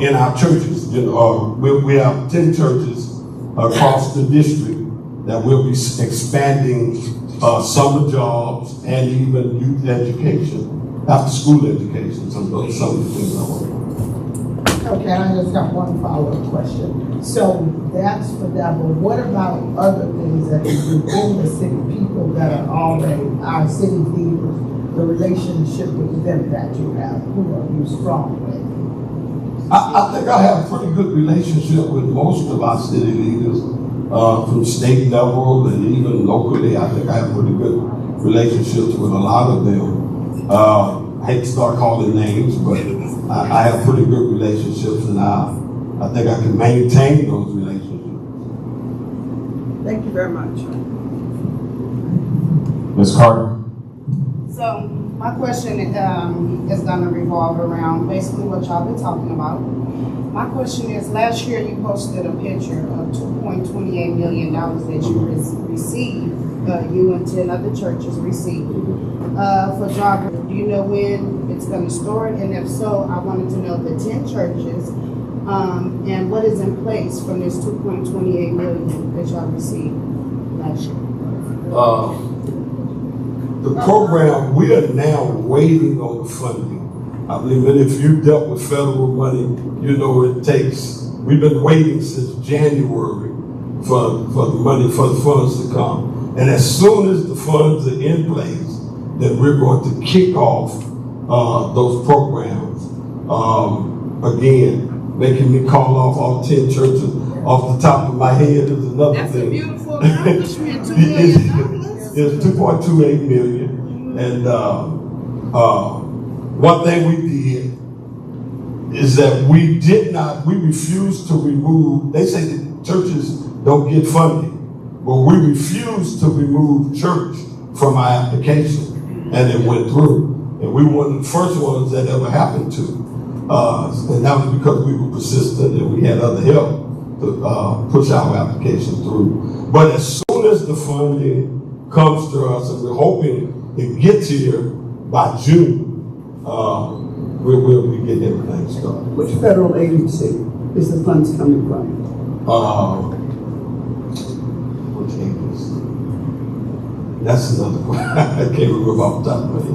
in our churches. We have 10 churches across the district that will be expanding summer jobs and even youth education, after school education. Some of the things I want. Okay, I just got one follow-up question. So that's for that, but what about other things that you do in the city, people that are already our city leaders, the relationship with them that you have, who are you strong with? I think I have a pretty good relationship with most of our city leaders, from state level and even locally. I think I have pretty good relationships with a lot of them. I hate to start calling names, but I have pretty good relationships, and I think I can maintain those relationships. Thank you very much. Ms. Carter? So my question is going to revolve around basically what y'all been talking about. My question is, last year you posted a picture of $2.28 million that you received, you and 10 other churches received for job. Do you know when it's going to start? And if so, I wanted to know the 10 churches and what is in place from this $2.28 million that y'all received last year. The program, we are now waiting on the funding. I believe that if you dealt with federal money, you know it takes, we've been waiting since January for the money, for the funds to come. And as soon as the funds are in place, then we're going to kick off those programs. Again, making me call off all 10 churches off the top of my head is another That's thing. a beautiful accomplishment, $2 million. It's 2.28 million. And one thing we did is that we refused to remove, they say that churches don't get funding, but we refused to remove church from our application, and it went through. And we were one of the first ones that ever happened to. And that was because we were persistent and we had other help to push our application through. But as soon as the funding comes to us, and we're hoping it gets here by June, we'll be getting everything started. Which federal agency is the funds coming from? Which agency? That's another question. I can't remember off the top of my head.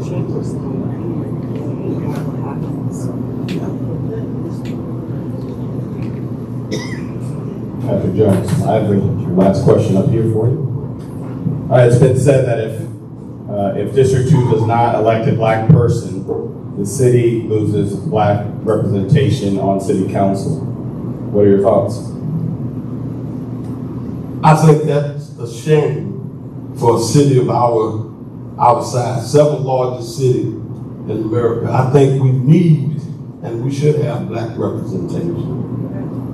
Dr. Jones, I have the last question up here for you. All right, it's been said that if District 2 does not elect a black person, the city loses black representation on city council. What are your thoughts? I think that's a shame for a city of our size, seventh largest city in America. I think we need and we should have black representation.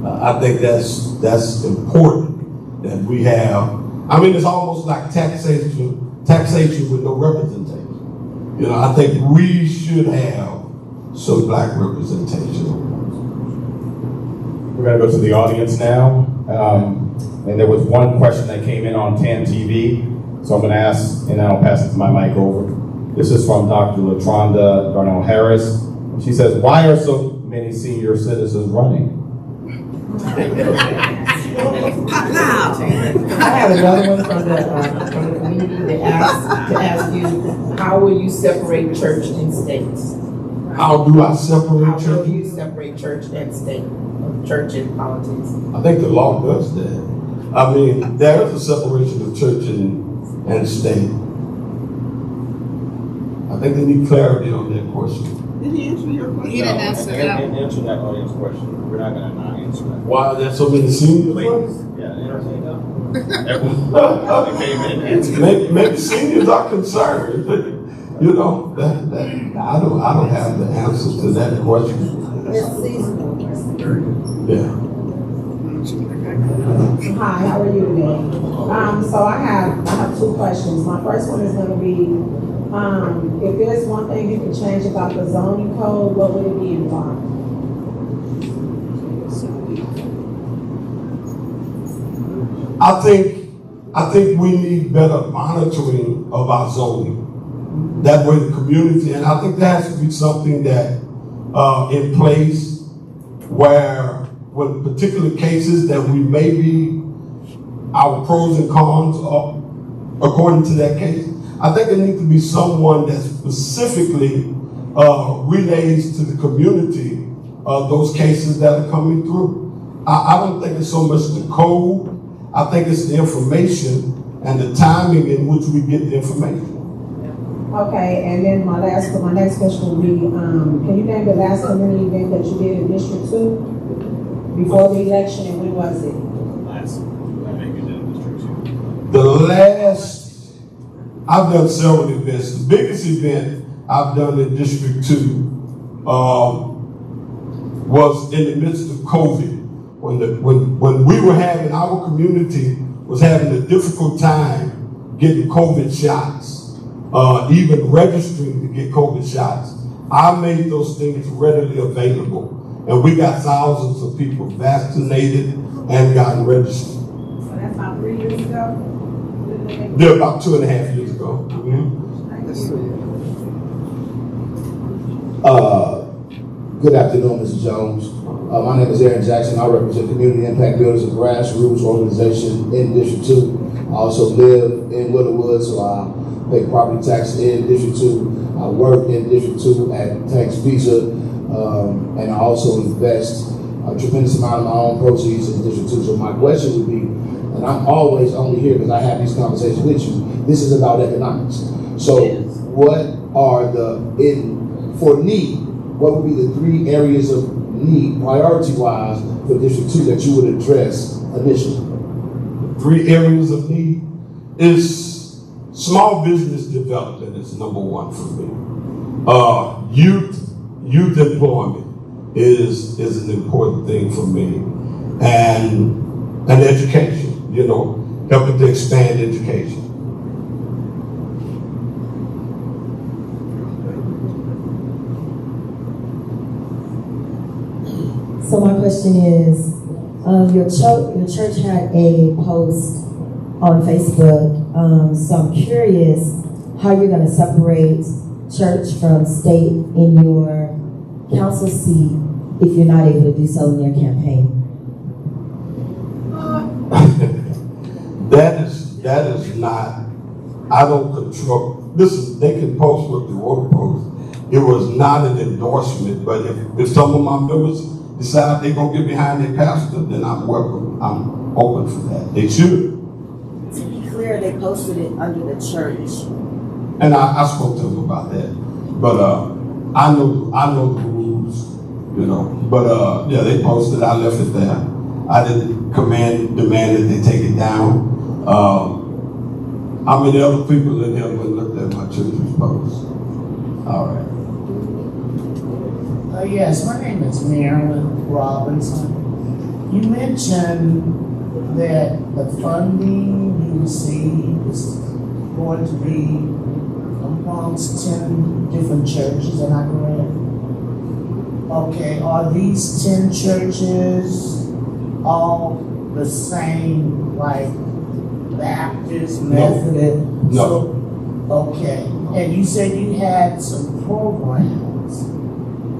I think that's important that we have. I mean, it's almost like taxation with no representation. You know, I think we should have some black representation. We're going to go to the audience now. And there was one question that came in on TAAN TV. So I'm going to ask, and then I'll pass my mic over. This is from Dr. LaTronda Darnell Harris. She says, why are so many senior citizens running? I have another one from the community to ask you, how will you separate church and state? How do I separate How church? will you separate church and state, church and politics? I think the law does that. I mean, there is a separation of church and state. I I think they need clarity on that question. Did he answer your question? He didn't answer that. Answer that audience question. We're not gonna not answer that. Why are there so many seniors? Yeah, entertain them. Everyone came in and answered. Maybe seniors are concerned. You know, that I don't have the answers to that question. It's seasonal. Yeah. Hi, how are you today? So I have two questions. My first one is gonna be, if there's one thing you could change about the zoning code, what would it be and why? I think we need better monitoring of our zoning. That way the community, and I think there has to be something that in place where when particular cases that we may be our pros and cons are according to that case. I think there needs to be someone that specifically relays to the community those cases that are coming through. I don't think it's so much the code. I think it's the information and the timing in which we get the information. Okay, and then my next question would be, can you name the last community event that you did in District 2 before the election, and when was it? The last, I've done several events. The biggest event I've done in District 2 was in the midst of COVID. When we were having, our community was having a difficult time getting COVID shots, even registering to get COVID shots. I made those things readily available, and we got thousands of people vaccinated and got registered. So that's about 3 years ago? Yeah, about 2.5 years ago. Good afternoon, Mr. Jones. My name is Aaron Jackson. I represent Community Impact Builders, a grassroots organization in District 2. I also live in Willowwood, so I pay property tax in District 2. I work in District 2 at Tax Pizza, and I also invest a tremendous amount of my own proceeds in District 2. So my question would be, and I'm always only here because I have these conversations with you, this is about economics. So what are for need, what would be the 3 areas of need, priority-wise, for District 2 that you would address initially? 3 areas of need is small business development is number 1 for me. Youth employment is an important thing for me, and education. You know, helping to expand education. So my question is, your church had a post on Facebook, so I'm curious how you're going to separate church from state in your council seat if you're not able to do so in your campaign. That is not, I don't control, they can post what they want to post. It was not an endorsement, but if some of my members decide they're going to get behind their pastor, then I'm welcome. I'm open for that. They should. To be clear, they posted it under the church. And I spoke to them about that. But I know the rules, you know. But yeah, they posted, I left it there. I didn't demand that they take it down. How many other people in here would looked at my church's post? All right. Yes, my name is Marilyn Robinson. You mentioned that the funding you receive is going to be amongst 10 different churches, am I correct? Okay, are these 10 churches all the same, like Baptist, Methodist? No. So, okay, and you said you had some programs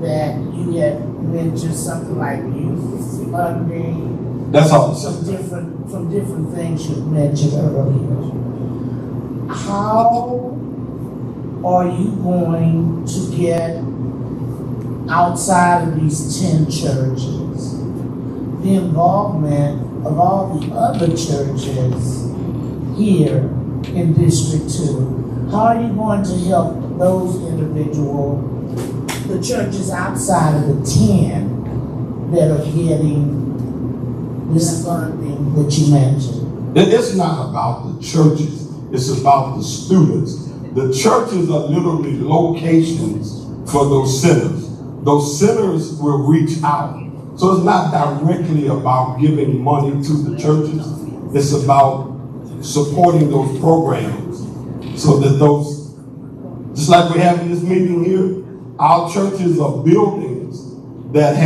that you had mentioned, something like youth funding. That's all. Some different things you mentioned earlier. How are you going to get outside of these 10 churches the involvement of all the other churches here in District 2? How are you going to help those individual, the churches outside of the 10 that are getting this funding that you mentioned? It's not about the churches, it's about the students. The churches are literally locations for those centers. Those centers will reach out. So it's not directly about giving money to the churches. It's about supporting those programs so that those, just like we have in this meeting here, our churches are buildings that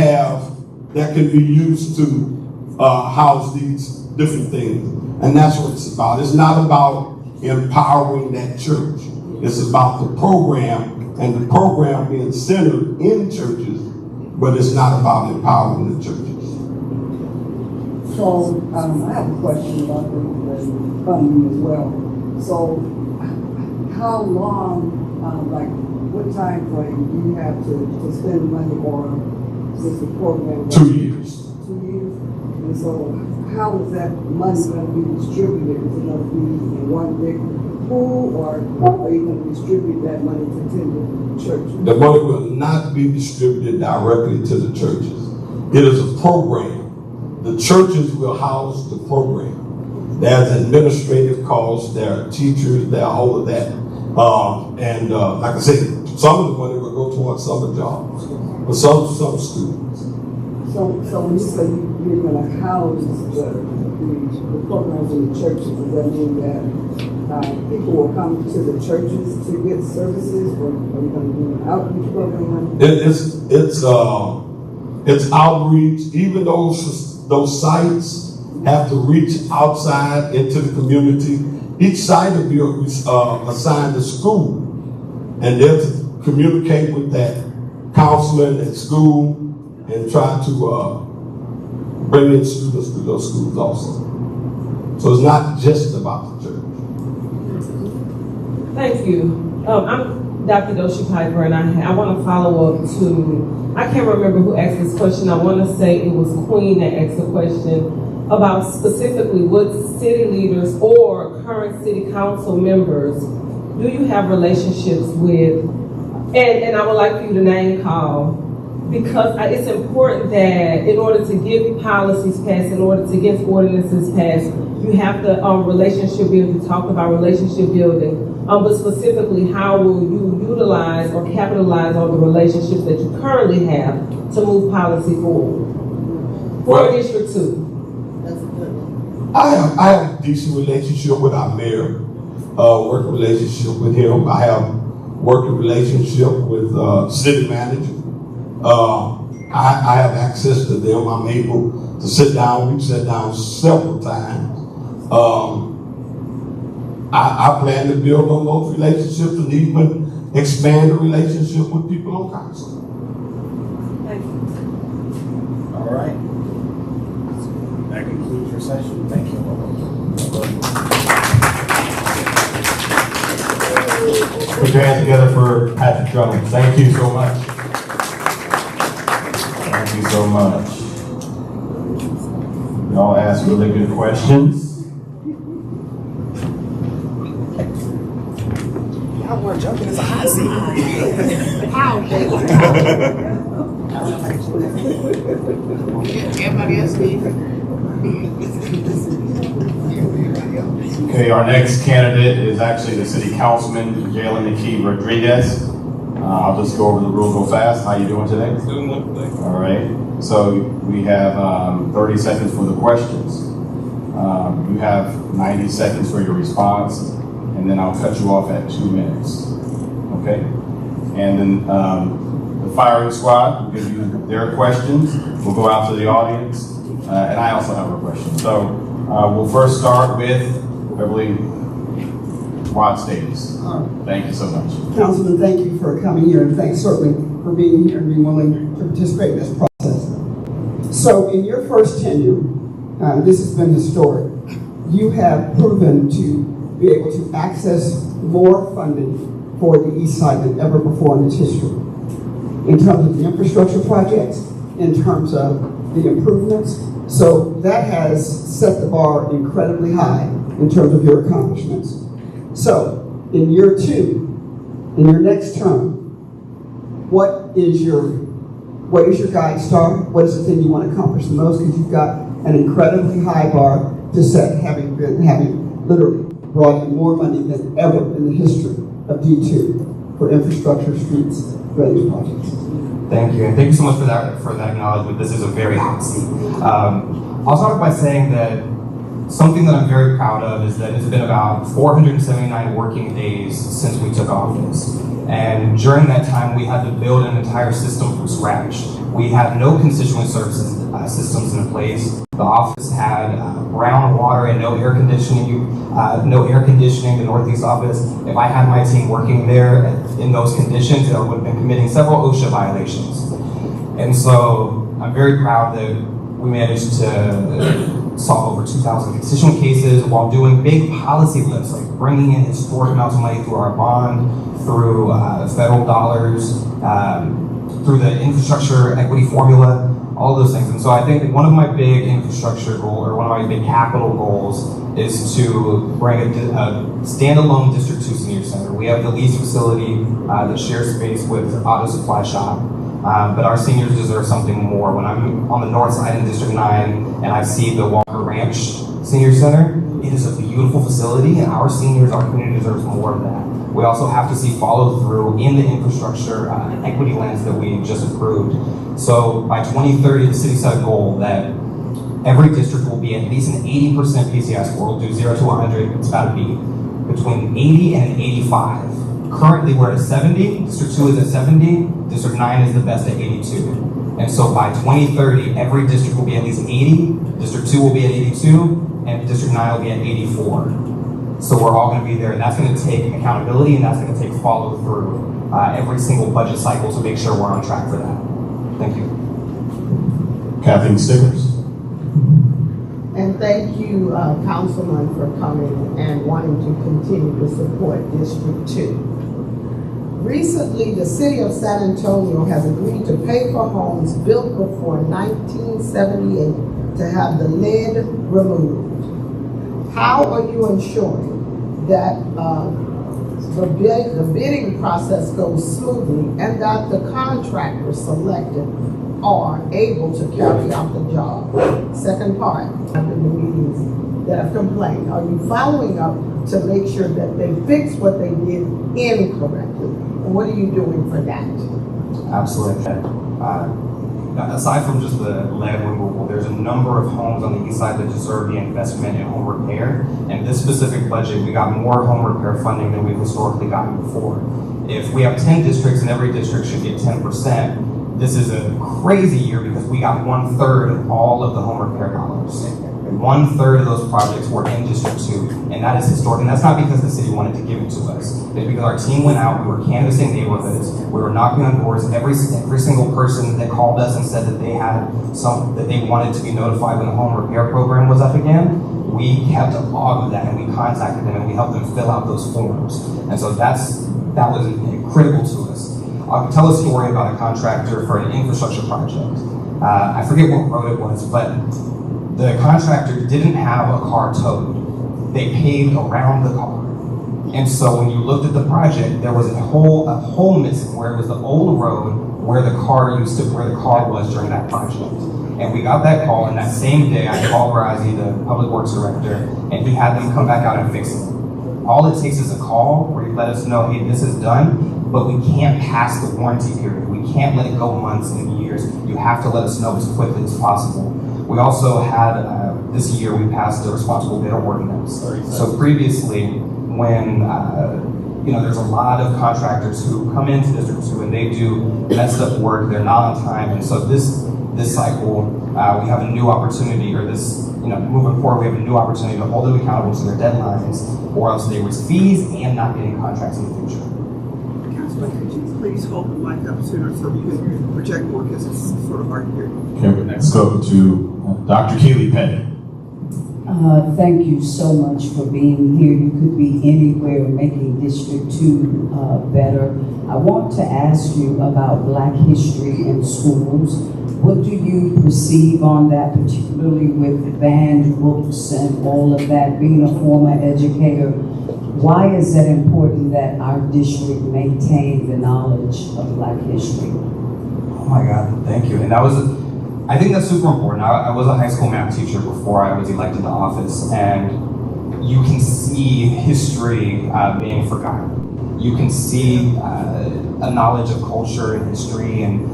can be used to house these different things. And that's what it's about. It's not about empowering that church. It's about the program, and the program being centered in churches, but it's not about empowering the churches. So I have a question about the funding as well. So how long, what time frame do you have to spend money on this program? 2 years. 2 years? And so how is that money going to be distributed? Is it going to be in one big pool, or are you going to distribute that money to 10 churches? The money will not be distributed directly to the churches. It is a program. The churches will house the program. There's administrative costs, there are teachers, there are all of that. Like I said, some of the money will go towards summer jobs, but some students. So when you say you're going to house the programs in the churches, does that mean that people will come to the churches to get services, or are you going to do an outreach program? It's outreach. Even those sites have to reach outside into the community. Each site will be assigned a school, and they'll communicate with that counselor at school and try to bring in students to those schools also. So it's not just about the church. Thank you. I'm Dr. Doshi Piper, and I want to follow up to, I can't remember who asked this question. I want to say it was Queen that asked the question about specifically what city leaders or current city council members do you have relationships with, and I would like for you to name call, because it's important that in order to get policies passed, in order to get ordinances passed, you have the relationship building. You talked about relationship building, but specifically, how will you utilize or capitalize on the relationships that you currently have to move policy forward for District 2? I have a decent relationship with our mayor, working relationship with him. I have working relationship with city manager. I have access to them. I'm able to sit down. We've sat down several times. I plan to build on those relationships and even expand the relationship with people on council. Thank you. All right. That concludes your session. Thank you. Put your hands together for Patrick Drummond. Thank you so much. Thank you so much. Y'all asked really good questions. I want to jump in as a hot seat. Everybody else leave. Okay, our next candidate is actually the city councilman, Jalen McKee Rodriguez. I'll just go over the rules real fast. How you doing today? Doing well. All right. So we have 30 seconds for the questions. You have 90 seconds for your response, and then I'll cut you off at 2 minutes. Okay? And then the firing squad will give you their questions. We'll go out to the audience, and I also have a question. So we'll first start with Beverly Watts Davis. Thank you so much. Councilman, thank you for coming here, and thanks certainly for being here and being willing to participate in this process. So in your first tenure, this has been historic. You have proven to be able to access more funding for the East Side than ever before in its history. In terms of the infrastructure projects, in terms of the improvements. So that has set the bar incredibly high in terms of your accomplishments. So in year 2, in your next term, what is your guide star? What is the thing you want to accomplish the most? Because you've got an incredibly high bar to set, having literally brought in more money than ever in the history of D2 for infrastructure, streets, drainage projects. Thank you, and thank you so much for that acknowledgement. This is a very hot seat. I'll start by saying that something that I'm very proud of is that it's been about 479 working days since we took office. And during that time, we had to build an entire system from scratch. We had no constituent services systems in place. The office had brown water and no air conditioning. The Northeast office. If I had my team working there in those conditions, I would have been committing several OSHA violations. And so I'm very proud that we managed to solve over 2,000 constituent cases while doing big policy lifts, like bringing in historic amounts of money through our bond, through federal dollars, through the infrastructure equity formula, all those things. And so I think one of my big infrastructure goals, or one of my big capital goals, is to bring a standalone District 2 Senior Center. We have the leased facility that shares space with Auto Supply Shop, but our seniors deserve something more. When I'm on the north side in District 9 and I see the Walker Ranch Senior Center, it is a beautiful facility, and our seniors, our community deserves more of that. We also have to see follow through in the infrastructure equity lens that we just approved. So by 2030, the city set a goal that every district will be at least an 80% PCI score. We'll do 0 to 100, it's about to be between 80 and 85. Currently, we're at 70, District 2 is at 70, District 9 is the best at 82. And so by 2030, every district will be at least 80, District 2 will be at 82, and District 9 will be at 84. So we're all going to be there, and that's going to take accountability, and that's going to take follow through every single budget cycle to make sure we're on track for that. Thank you. Kathleen Stickers. And thank you, Councilman, for coming and wanting to continue to support District 2. Recently, the city of San Antonio has agreed to pay for homes built before 1978 to have the lead removed. How are you ensuring that the bidding process goes smoothly and that the contractors selected are able to carry out the job? Second part, after the meetings that have complained, are you following up to make sure that they fix what they did incorrectly? And what are you doing for that? Absolutely. Aside from just the lead removal, there's a number of homes on the east side that deserve the investment in home repair. And this specific budget, we got more home repair funding than we've historically gotten before. If we have 10 districts and every district should get 10%, this is a crazy year because we got 1/3 of all of the home repair dollars. 1/3 of those projects were in District 2, and that is historic. And that's not because the city wanted to give it to us. It's because our team went out, we were canvassing neighborhoods, we were knocking on doors. Every single person that called us and said that they had that they wanted to be notified when the home repair program was up again, we kept a log of that and we contacted them and we helped them fill out those forms. And so that was critical to us. I'll tell a story about a contractor for an infrastructure project. I forget what road it was, but the contractor didn't have a car towed. They paved around the car. And so when you looked at the project, there was a hole missing where it was the old road where the car was during that project. And we got that call, and that same day I called Razi, the public works director, and he had them come back out and fix it. All it takes is a call where you let us know, hey, this is done, but we can't pass the warranty period. We can't let it go months and years. You have to let us know as quickly as possible. We also had, this year we passed the responsible bidder ordinance. So previously, when, there's a lot of contractors who come into District 2 and they do messed up work, they're not on time. And so this cycle, we have a new opportunity, or moving forward, we have a new opportunity to hold them accountable to their deadlines, or else they risk fees and not getting contracts in the future. Councilman, could you please hold the mic up sooner so you can project more, because it's sort of hard to hear. Okay, we next go to Dr. Keely Petty. Thank you so much for being here. You could be anywhere making District 2 better. I want to ask you about Black history in schools. What do you perceive on that, particularly with banned books and all of that? Being a former educator, Why is it important that our district maintain the knowledge of Black history? Oh my God, thank you. And I think that's super important. I was a high school math teacher before I was elected to office, and you can see history being forgotten. You can see a knowledge of culture and history and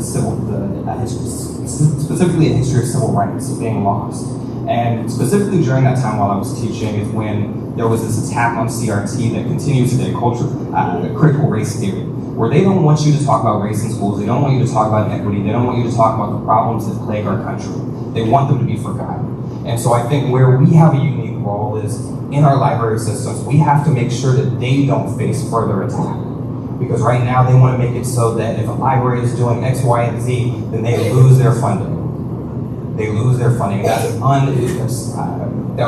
specifically a history of civil rights being lost. And specifically during that time while I was teaching is when there was this attack on CRT that continues today, critical race theory, where they don't want you to talk about race in schools, they don't want you to talk about equity, they don't want you to talk about the problems that plague our country. They want them to be forgotten. And so I think where we have a unique role is in our library systems, we have to make sure that they don't face further attack. Because right now they want to make it so that if a library is doing X, Y, and Z, then they lose their funding. They lose their funding. That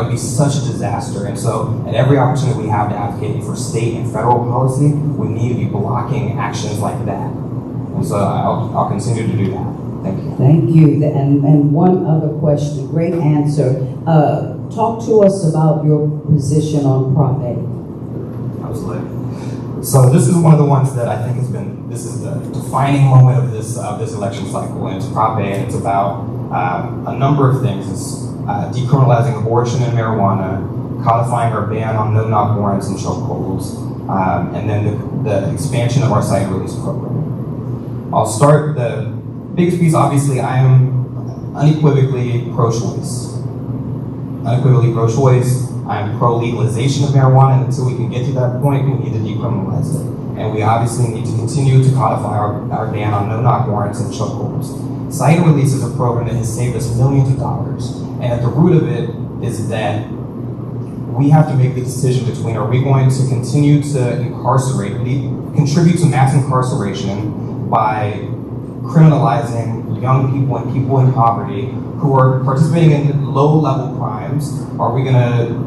would be such a disaster. And so at every opportunity we have to advocate for state and federal policy, we need to be blocking actions like that. And so I'll continue to do that. Thank you. Thank you. And one other question, great answer. Talk to us about your position on Prop A. Absolutely. So this is one of the ones that I think this is the defining moment of this election cycle, and it's Prop A, and it's about a number of things. It's decriminalizing abortion and marijuana, codifying our ban on no-knock warrants and chokeholds, and then the expansion of our site release program. I'll start the biggest piece. Obviously, I am unequivocally pro-choice. Unequivocally pro-choice. I am pro-legalization of marijuana, and until we can get to that point, we need to decriminalize it. And we obviously need to continue to codify our ban on no-knock warrants and chokeholds. Site and release is a program that has saved us millions of dollars. And at the root of it is that we have to make the decision between, are we going to continue to contribute to mass incarceration by criminalizing young people and people in poverty who are participating in low-level crimes? Are we going to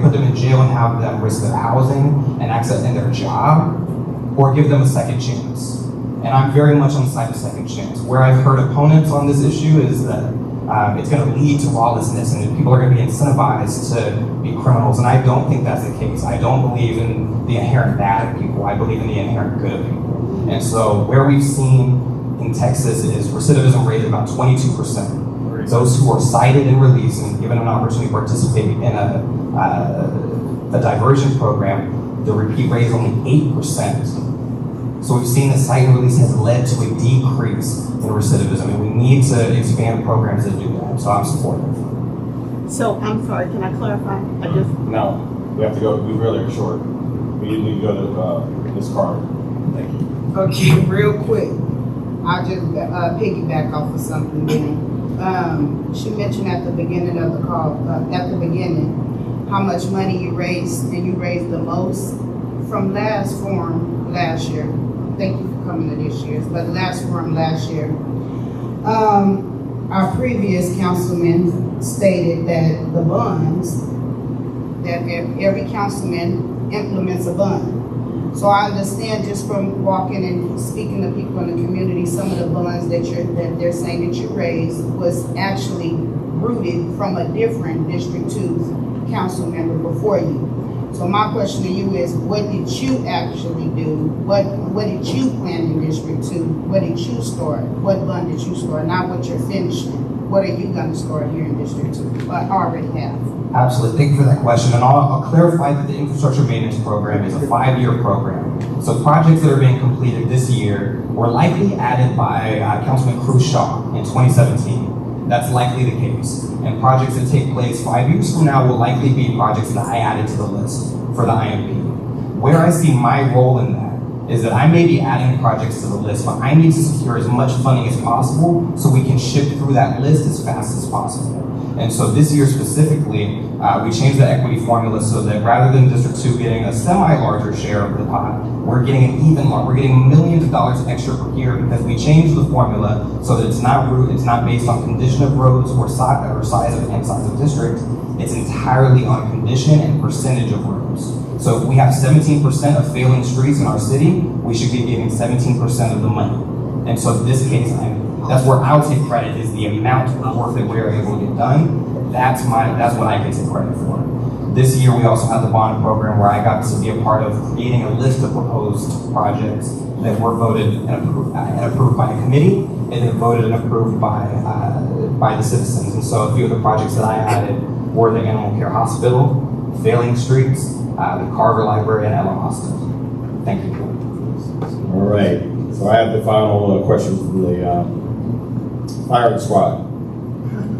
put them in jail and have them risk their housing and access in their job, or give them a second chance? And I'm very much on the side of second chance. Where I've heard opponents on this issue is that it's going to lead to lawlessness and people are going to be incentivized to be criminals. And I don't think that's the case. I don't believe in the inherent bad of people. I believe in the inherent good of people. And so where we've seen in Texas is recidivism rate is about 22%. Those who are cited and released and given an opportunity to participate in a diversion program, the repeat rate is only 8%. So we've seen that cite and release has led to a decrease in recidivism, and we need to expand programs that do that. So I'm supportive. So I'm sorry, can I clarify? No, we have to go. We really are short. We need to go to Ms. Carter. Thank you. Okay, real quick. I'll just piggyback off of something then. She mentioned at the beginning of the call, how much money you raised, and you raised the most from last forum last year. Thank you for coming to this year's, but last forum last year. Our previous councilman stated that the bonds, that every councilman implements a bond. So I understand just from walking and speaking to people in the community, some of the bonds that they're saying that you raised was actually rooted from a different District 2 council member before you. So my question to you is, what did you actually do? What did you plan in District 2? What did you start? What bond did you start? Not what you're finishing. What are you going to start here in District 2? But already have. Absolutely. Thank you for that question. And I'll clarify that the infrastructure maintenance program is a 5-year program. So projects that are being completed this year were likely added by Councilman Cruz-Shaw in 2017. That's likely the case. And projects that take place 5 years from now will likely be projects that I added to the list for the IMP. Where I see my role in that is that I may be adding projects to the list, but I need to secure as much funding as possible so we can shift through that list as fast as possible. And so this year specifically, we changed the equity formula so that rather than District 2 getting a semi-larger share of the pot, we're getting we're getting millions of dollars extra per year because we changed the formula so that it's not based on condition of roads or size of district. It's entirely on condition and percentage of roads. So if we have 17% of failing streets in our city, we should be getting 17% of the money. And so in this case, that's where I'll take credit, is the amount of work that we're able to get done. That's what I can take credit for. This year, we also had the bond program where I got to be a part of creating a list of proposed projects that were voted and approved by a committee, and then voted and approved by the citizens. And so a few of the projects that I added were the Animal Care Hospital, Failing Streets, the Carver Library, and Ella Austin. Thank you. All right, so I have the final question from the firing squad.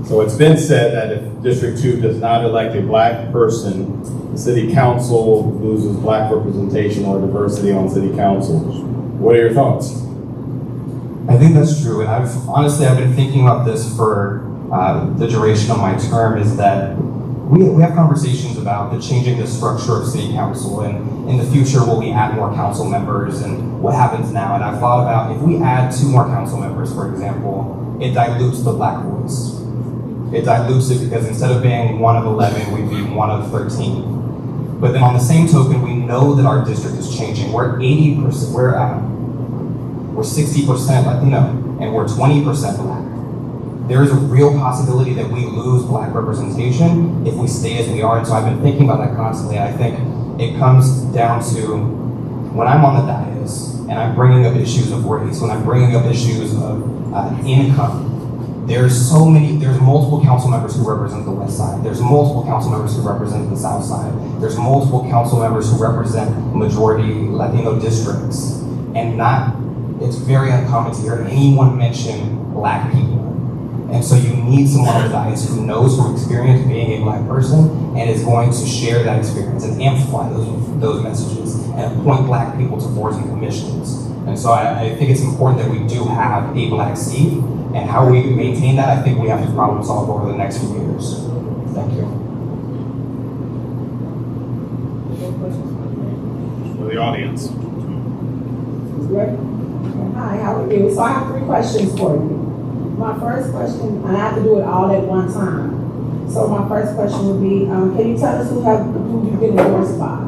So it's been said that if District 2 does not elect a black person, the city council loses black representation or diversity on city council. What are your thoughts? I think that's true, and I've been thinking about this for the duration of my term, is that we have conversations about changing the structure of city council, and in the future, will we add more council members, and what happens now? And I've thought about, if we add 2 more council members, for example, it dilutes the black voice. It dilutes it because instead of being 1 of 11, we'd be 1 of 13. But then on the same token, we know that our district is changing. We're 80%, we're 60% Latino, and we're 20% black. There is a real possibility that we lose black representation if we stay as we are. And so I've been thinking about that constantly. I think it comes down to when I'm on the dais and I'm bringing up issues of race, when I'm bringing up issues of income, there's multiple council members who represent the West Side. There's multiple council members who represent the South Side. There's multiple council members who represent majority Latino districts. And it's very uncommon to hear anyone mention black people. And so you need someone on the dais who knows from experience being a black person and is going to share that experience and amplify those messages and appoint black people to boards and commissions. And so I think it's important that we do have a black seat, and how we maintain that, I think we have to problem solve over the next few years. Thank you. For the audience. Hi, how are you? So I have 3 questions for you. My first question, I have to do it all at one time. So my first question would be, can you tell us who you've been endorsed by?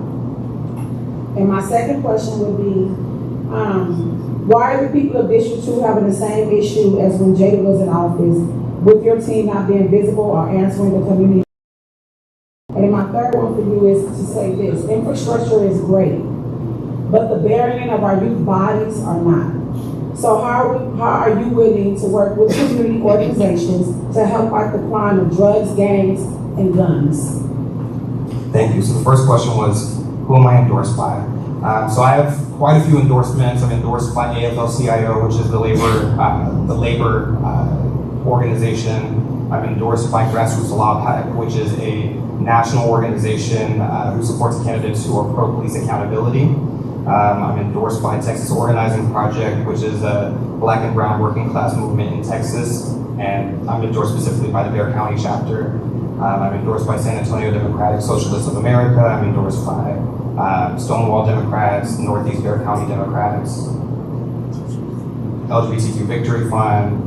And my second question would be, why are the people of District 2 having the same issue as when Jada was in office, with your team not being visible or answering the community? And then my third one for you is to say this: infrastructure is great, but the burying of our youth bodies are not. So how are you willing to work with community organizations to help fight the crime of drugs, gangs, and guns? Thank you. So the first question was, who am I endorsed by? So I have quite a few endorsements. I'm endorsed by AFL-CIO, which is the labor organization. I'm endorsed by Grassroots Law, which is a national organization who supports candidates who are pro-police accountability. I'm endorsed by Texas Organizing Project, which is a black and brown working class movement in Texas. And I'm endorsed specifically by the Bexar County chapter. I'm endorsed by San Antonio Democratic Socialists of America. I'm endorsed by Stonewall Democrats, Northeast Bexar County Democrats, LGBTQ Victory Fund.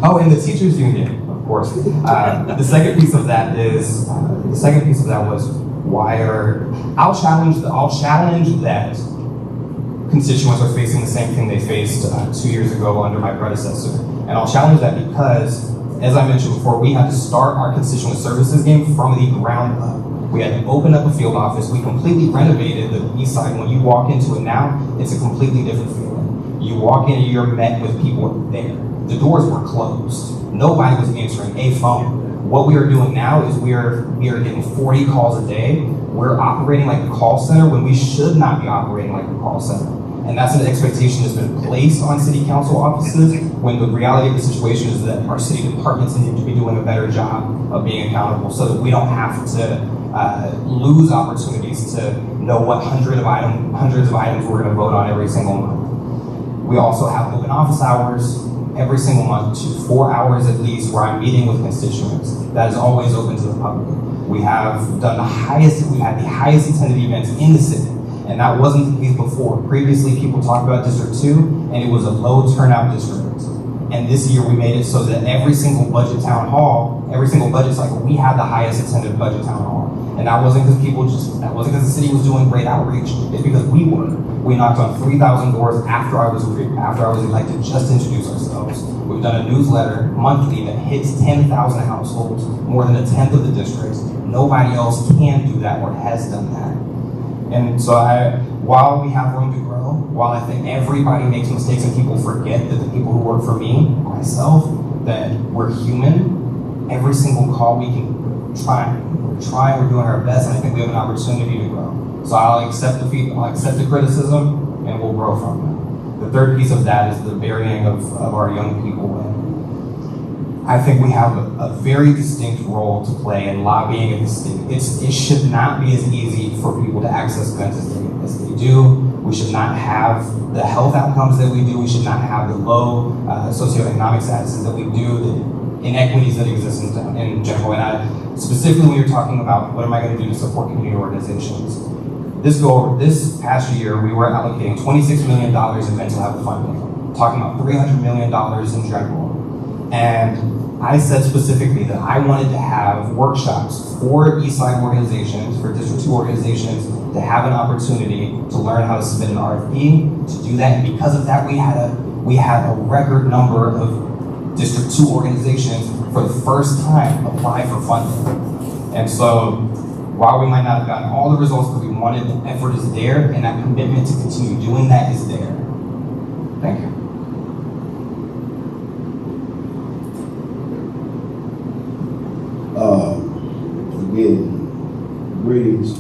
Oh, and the Teachers Union, of course. The second piece of that was I'll challenge that constituents are facing the same thing they faced 2 years ago under my predecessor. And I'll challenge that because, as I mentioned before, we had to start our constituent services game from the ground up. We had to open up a field office. We completely renovated the east side. When you walk into it now, it's a completely different feeling. You walk in and you're met with people there. The doors were closed. Nobody was answering a phone. What we are doing now is we are getting 40 calls a day. We're operating like a call center when we should not be operating like a call center. And that's an expectation that's been placed on city council offices, when the reality of the situation is that our city departments need to be doing a better job of being accountable so that we don't have to lose opportunities to know what hundreds of items we're going to vote on every single month. We also have open office hours every single month, 4 hours at least, where I'm meeting with constituents. That is always open to the public. We have had the highest attended events in the city, and that wasn't the case before. Previously, people talked about District 2, and it was a low turnout district. And this year we made it so that every single budget town hall, every single budget cycle, we had the highest attended budget town hall. And that wasn't because that wasn't because the city was doing great outreach. It's because we were. We knocked on 3,000 doors after I was elected, just to introduce ourselves. We've done a newsletter monthly that hits 10,000 households, more than a tenth of the districts. Nobody else can do that or has done that. And so while we have room to grow, while I think everybody makes mistakes and people forget that the people who work for me, myself, that we're human, every single call we can try. We're doing our best, and I think we have an opportunity to grow. So I'll accept the criticism, and we'll grow from it. The third piece of that is the burying of our young people. And I think we have a very distinct role to play in lobbying in the state. It should not be as easy for people to access guns as they do. We should not have the health outcomes that we do. We should not have the low socioeconomic statuses that we do, the inequities that exist in general. And specifically when you're talking about what am I going to do to support community organizations, this past year we were allocating $26 million in mental health funding, talking about $300 million in general. And I said specifically that I wanted to have workshops for Eastside organizations, for District 2 organizations, to have an opportunity to learn how to submit an RFP, to do that. And because of that, we had a record number of District 2 organizations for the first time apply for funding. And so while we might not have gotten all the results that we wanted, the effort is there, and that commitment to continue doing that is there. Thank you. Again, greetings.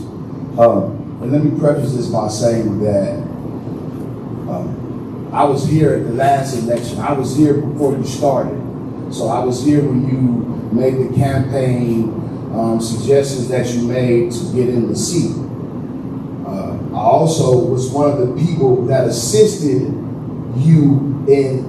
And let me preface this by saying that I was here at the last election. I was here before you started. So I was here when you made the campaign suggestions that you made to get in the seat. I also was one of the people that assisted you in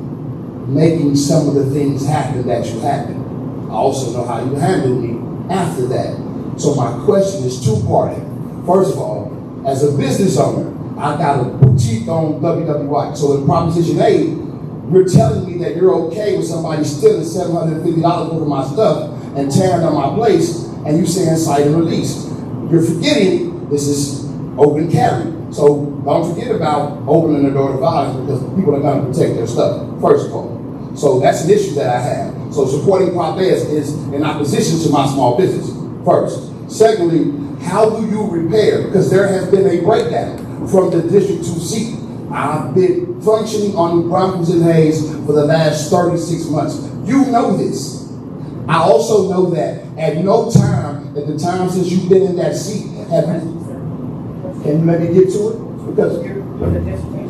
making some of the things happen that you happened. I also know how you handled me after that. So my question is two-parted. First of all, as a business owner, I got a boutique on WWY. So in Proposition 8, you're telling me that you're okay with somebody stealing $750 worth of my stuff and tearing down my place, and you saying cite and release. You're forgetting this is open carry. So don't forget about opening the door to violence, because people are going to protect their stuff, first of all. So that's an issue that I have. So supporting Prop S is in opposition to my small business, first. Secondly, how do you repair? Because there has been a breakdown from the District 2 seat. I've been functioning on Broncos and Hayes for the last 36 months. You know this. I also know that at no time, at the time since you've been in that seat, have you, can you let me get to it? Because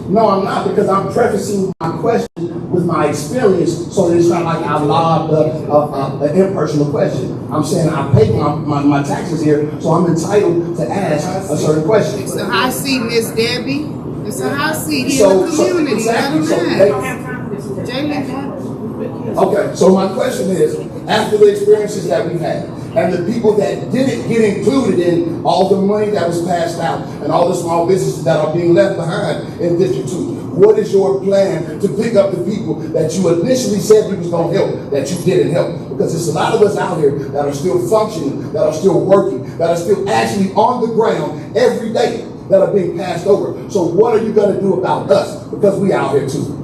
no, I'm not, because I'm prefacing my question with my experience, so that it's not like I lobbed an impersonal question. I'm saying I pay my taxes here, so I'm entitled to ask a certain question. It's a high seat, Miss Debbie. It's a high seat here in the community. Okay, so my question is, after the experiences that we've had, and the people that didn't get included in all the money that was passed out, and all the small businesses that are being left behind in District 2, what is your plan to pick up the people that you initially said you was going to help, that you didn't help? Because there's a lot of us out here that are still functioning, that are still working, that are still actually on the ground every day, that are being passed over. So what are you going to do about us? Because we out here too.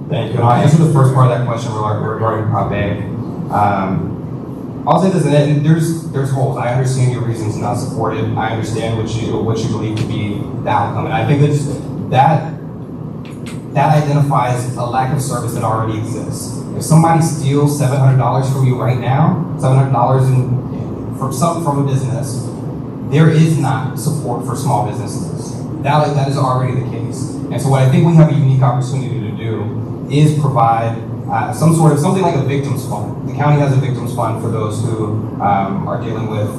Thank you. I'll answer the first part of that question regarding Prop A. I'll say this, and there's holes. I understand your reasons to not support it. I understand what you believe to be the outcome, and I think that identifies a lack of service that already exists. If somebody steals $700 from you right now, $700 from a business, there is not support for small businesses. That is already the case. And so what I think we have a unique opportunity to do is provide something like a victims fund. The county has a victims fund for those who are dealing with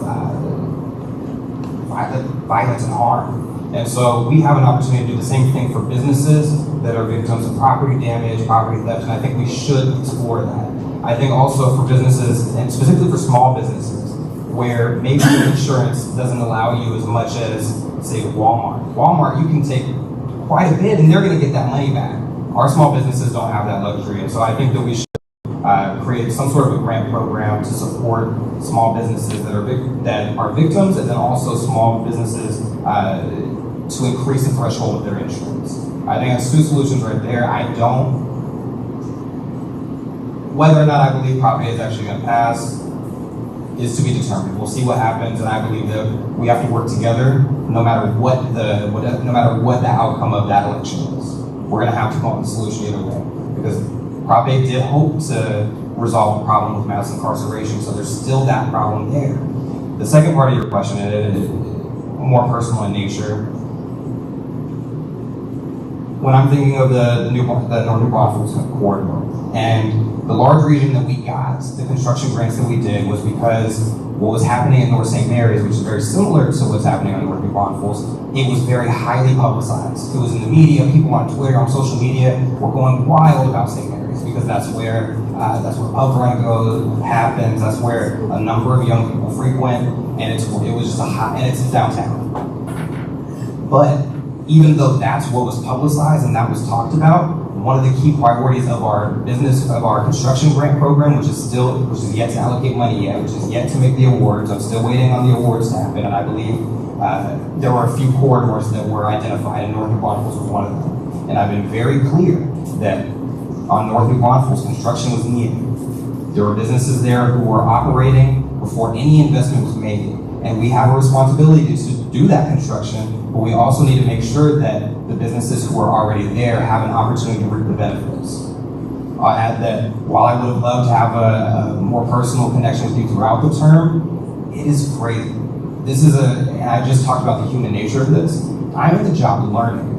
violence and harm. And so we have an opportunity to do the same thing for businesses that are victims of property damage, property theft, and I think we should explore that. I think also for businesses, and specifically for small businesses, where maybe insurance doesn't allow you as much as, say, Walmart. Walmart, you can take quite a bit and they're gonna get that money back. Our small businesses don't have that luxury, and so I think that we should create some sort of a grant program to support small businesses that are victims, and then also small businesses to increase the threshold of their insurance. I think that's two solutions right there. Whether or not I believe Prop A is actually going to pass is to be determined. We'll see what happens, and I believe that we have to work together, no matter what the outcome of that election is. We're going to have to come up with a solution either way, because Prop A did hope to resolve the problem with mass incarceration, so there's still that problem there. The second part of your question is more personal in nature. When I'm thinking of the Northern Braunfels corridor, and the large region that we got, the construction grants that we did, was because what was happening in North St. Mary's, which is very similar to what's happening on North New Braunfels, it was very highly publicized. It was in the media, people on Twitter, on social media were going wild about St. Mary's, because that's where pub run happens, that's where a number of young people frequent, and it was just and it's downtown. But even though that's what was publicized and that was talked about, one of the key priorities of our construction grant program, which is yet to allocate money yet, which is yet to make the awards. I'm still waiting on the awards to happen, and I believe there were a few corridors that were identified, and North New Braunfels was one of them. And I've been very clear that on North New Braunfels, construction was needed. There were businesses there who were operating before any investment was made, and we have a responsibility to do that construction, but we also need to make sure that the businesses who are already there have an opportunity to reap the benefits. I'll add that while I would have loved to have a more personal connection with you throughout the term, it is great. And I just talked about the human nature of this. I'm in the job learning.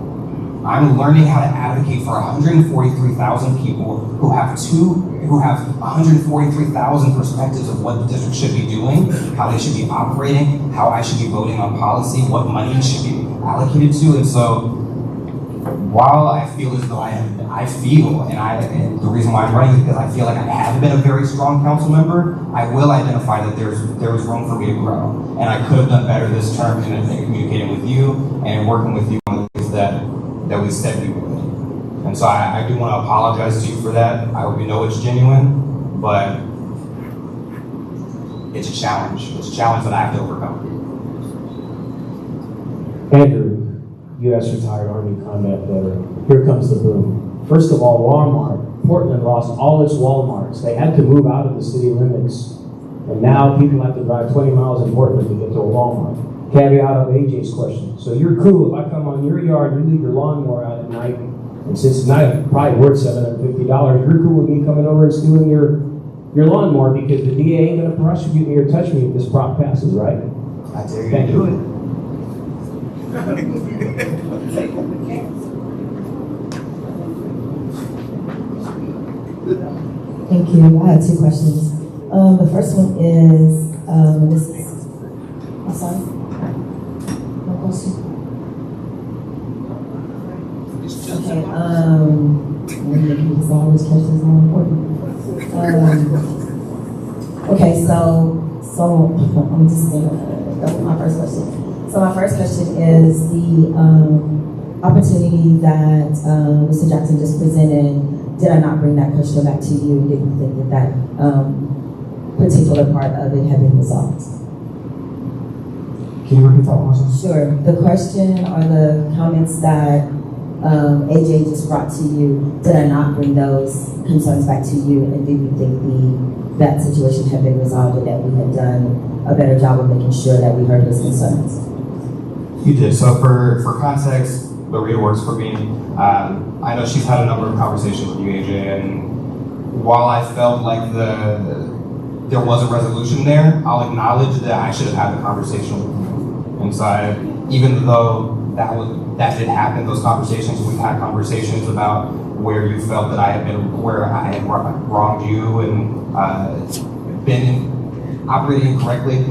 I'm learning how to advocate for 143,000 people who have 143,000 perspectives of what the district should be doing, how they should be operating, how I should be voting on policy, what money should be allocated to. And so while I feel as though and the reason why I'm running is because I feel like I haven't been a very strong council member, I will identify that there was room for me to grow. And I could have done better this term in communicating with you and in working with you on the things that we said we would. And so I do want to apologize to you for that. I hope you know it's genuine, but it's a challenge. It's a challenge that I have to overcome. Andrew, U.S. retired Army combat veteran. Here comes the boom. First of all, Walmart. Portland lost all its Walmarts. They had to move out of the city limits. And now people have to drive 20 miles in Portland to get to a Walmart. Caveat of AJ's question. So you're cool if I come on your yard, you leave your lawnmower out at night, and since it's not probably worth $750, you're cool with me coming over and stealing your lawnmower because the DA ain't going to prosecute me or touch me if this prop passes, right? I dare you Thank to do it. Thank you. I have two questions. The first one is, I'm sorry. No question. Okay. Because all these questions are important. Okay. So I'm just gonna go with my first question. So my first question is the opportunity that Mr. Jackson just presented. Did I not bring that question back to you? Did you think that particular part of it had been resolved? Can you repeat that one? Sure. The question or the comments that AJ just brought to you, did I not bring those concerns back to you? And did you think that situation had been resolved and that we had done a better job of making sure that we heard his concerns? You did. So for context, Maria works for me. I know she's had a number of conversations with you, AJ, and while I felt like there was a resolution there, I'll acknowledge that I should have had the conversation with you. And so even though that did happen, those conversations, we've had conversations about where you felt that where I had wronged you and been operating incorrectly,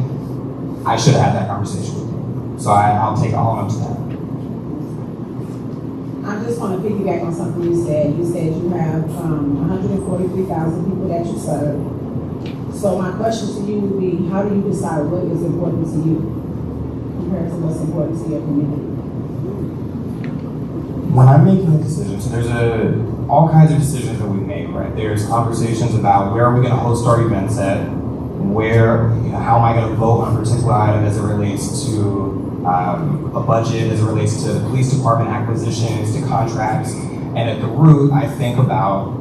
I should have had that conversation with you. So I'll take all of that. I just want to piggyback on something you said. You said you have 143,000 people that you serve. So my question to you would be, how do you decide what is important to you compared to what's important to your community? When I'm making a decision, so all kinds of decisions that we make, right? There's conversations about where are we gonna host our events at, where, how am I gonna vote on a particular item as it relates to a budget, as it relates to the police department acquisitions, to contracts, and at the root, I think about,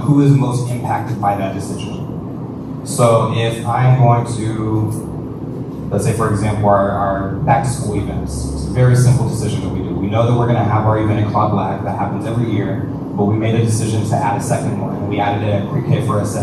who is most impacted by that decision. So if I'm going to, let's say for example, our back to school events, it's a very simple decision that we do. We know that we're gonna have our event in Claude Black that happens every year, but we made a decision to add a second one, and we added it at Pre-K for SA,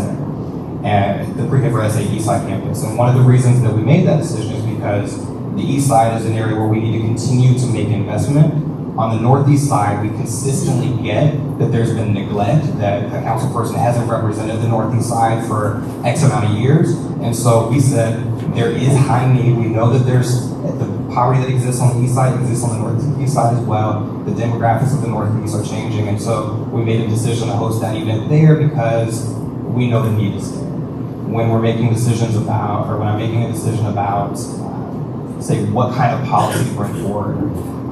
and the Pre-K for SA Eastside campus. And one of the reasons that we made that decision is because the East Side is an area where we need to continue to make investment. On the Northeast side, we consistently get that there's been neglect, that a council person hasn't represented the Northeast side for X amount of years. And so we said, there is high need. We know that there's the poverty that exists on the East side exists on the Northeast side as well. The demographics of the Northeast are changing. And so we made a decision to host that event there because we know the need is there. When we're making decisions about, or when I'm making a decision about, say, what kind of policy to bring forward,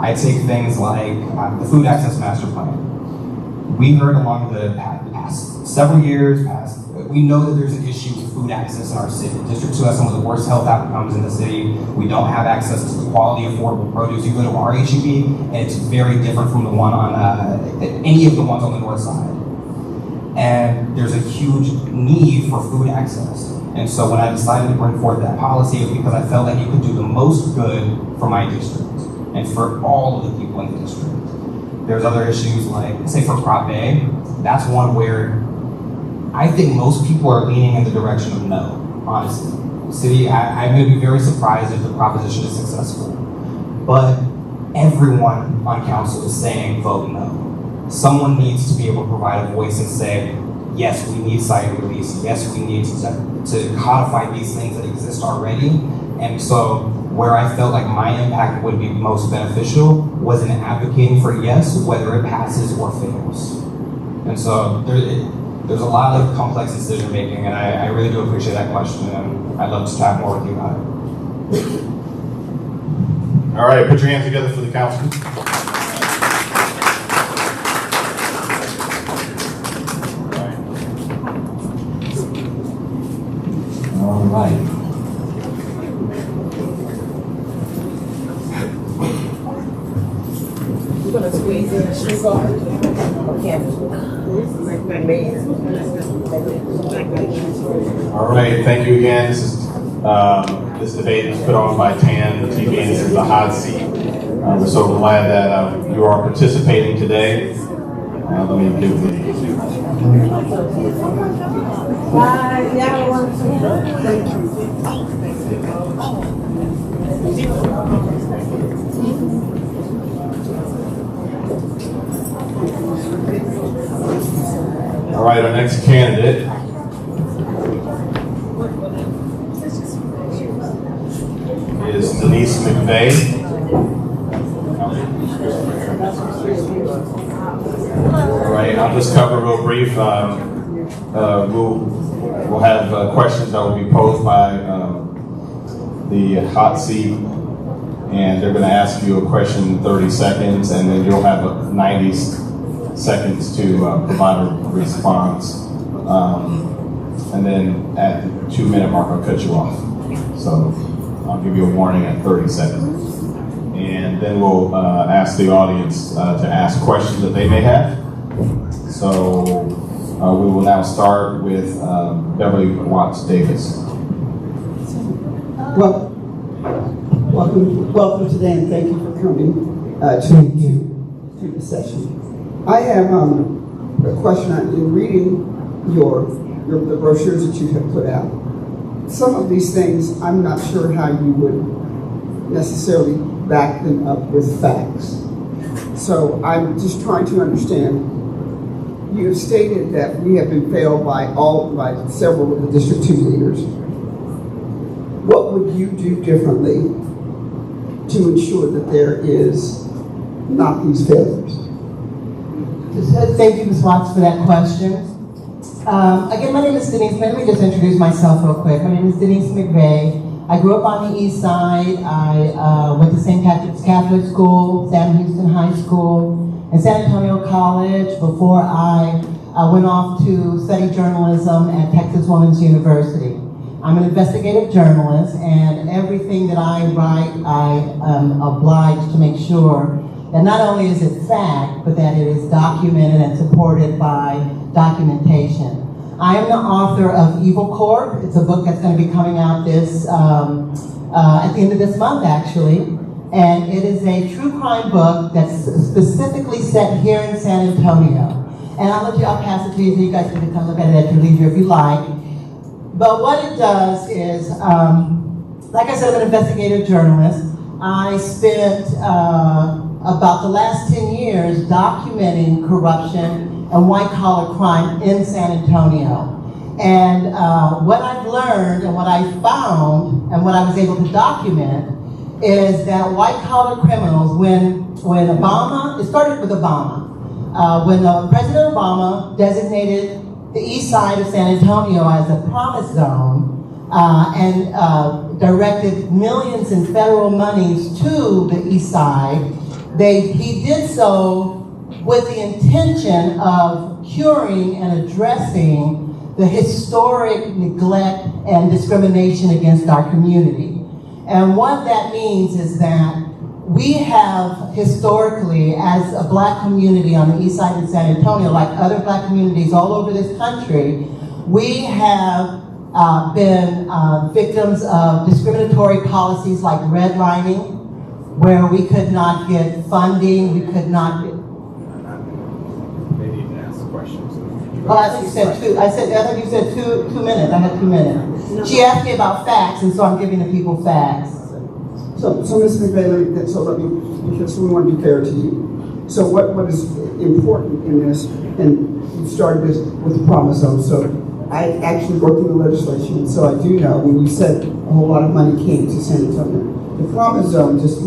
I take things like the food access master plan. We heard along the past several years, we know that there's an issue with food access in our city. District 2 has some of the worst health outcomes in the city. We don't have access to the quality, affordable produce. You go to our HEB, and it's very different from the one on, any of the ones on the north side. And there's a huge need for food access. And so when I decided to bring forth that policy, it was because I felt like it could do the most good for my district and for all of the people in the district. There's other issues like, say for Prop A, that's one where I think most people are leaning in the direction of no, honestly. City, I'm gonna be very surprised if the proposition is successful. But everyone on council is saying vote no. Someone needs to be able to provide a voice and say, yes, we need site release. Yes, we need to codify these things that exist already. And so where I felt like my impact would be most beneficial was in advocating for yes, whether it passes or fails. And so there's a lot of complex decision making, and I really do appreciate that question, and I'd love to chat more with you about it. All right, put your hands together for the council. All right. We're gonna squeeze in the All right, thank you again. This debate is put on by TAAN, the TV, and this is the hot seat. We're so glad that you are participating today. Let me give the... All right, our next candidate is Denise McVeigh. All right, I'll just cover real brief. We'll have questions that will be posed by the hot seat, and they're going to ask you a question in 30 seconds, and then you'll have 90 seconds to provide a response. And then at the 2-minute mark, I'll cut you off. So I'll give you a warning at 30 seconds. And then we'll ask the audience to ask questions that they may have. So we will now start with Beverly Watts Davis. Well, welcome today, and thank you for coming to the session. I have a question. In reading the brochures that you have put out, some of these things I'm not sure how you would necessarily back them up with facts. So I'm just trying to understand. You have stated that we have been failed by several of the District 2 leaders. What would you do differently to ensure that there is not these failures? Thank you, Ms. Watts, for that question. Again, my name is Denise. Let me just introduce myself real quick. My name is Denise McVeigh. I grew up on the East Side. I went to St. Patrick's Catholic School, Sam Houston High School, in San Antonio College before I went off to study journalism at Texas Women's University. I'm an investigative journalist, and everything that I write, I am obliged to make sure that not only is it fact, but that it is documented and supported by documentation. I am the author of Evil Corp. It's a book that's going to be coming out this at the end of this month, actually. And it is a true crime book that's specifically set here in San Antonio. And I'll pass it to you so you guys can come look at it at your leisure if you like. But what it does is, like I said, I'm an investigative journalist. I spent about the last 10 years documenting corruption and white-collar crime in San Antonio. And what I've learned and what I found and what I was able to document is that white-collar criminals, when Obama, it started with Obama, when President Obama designated the east side of San Antonio as a promise zone and directed millions in federal monies to the east side, he did so with the intention of curing and addressing the historic neglect and discrimination against our community. And what that means is that we have historically, as a black community on the east side of San Antonio, like other black communities all over this country, we have been victims of discriminatory policies like redlining, where we could not get funding, we could not get... Maybe you can ask questions. Well, I think you said two. I think you said 2 minutes. I had 2 minutes. She asked me about facts, and so I'm giving the people facts. So Ms. McVeigh, because we want to be fair to you. So what is important in this, and you started this with the promise zone, so I actually worked in the legislation, so I do know when you said a whole lot of money came to San Antonio. The promise zone just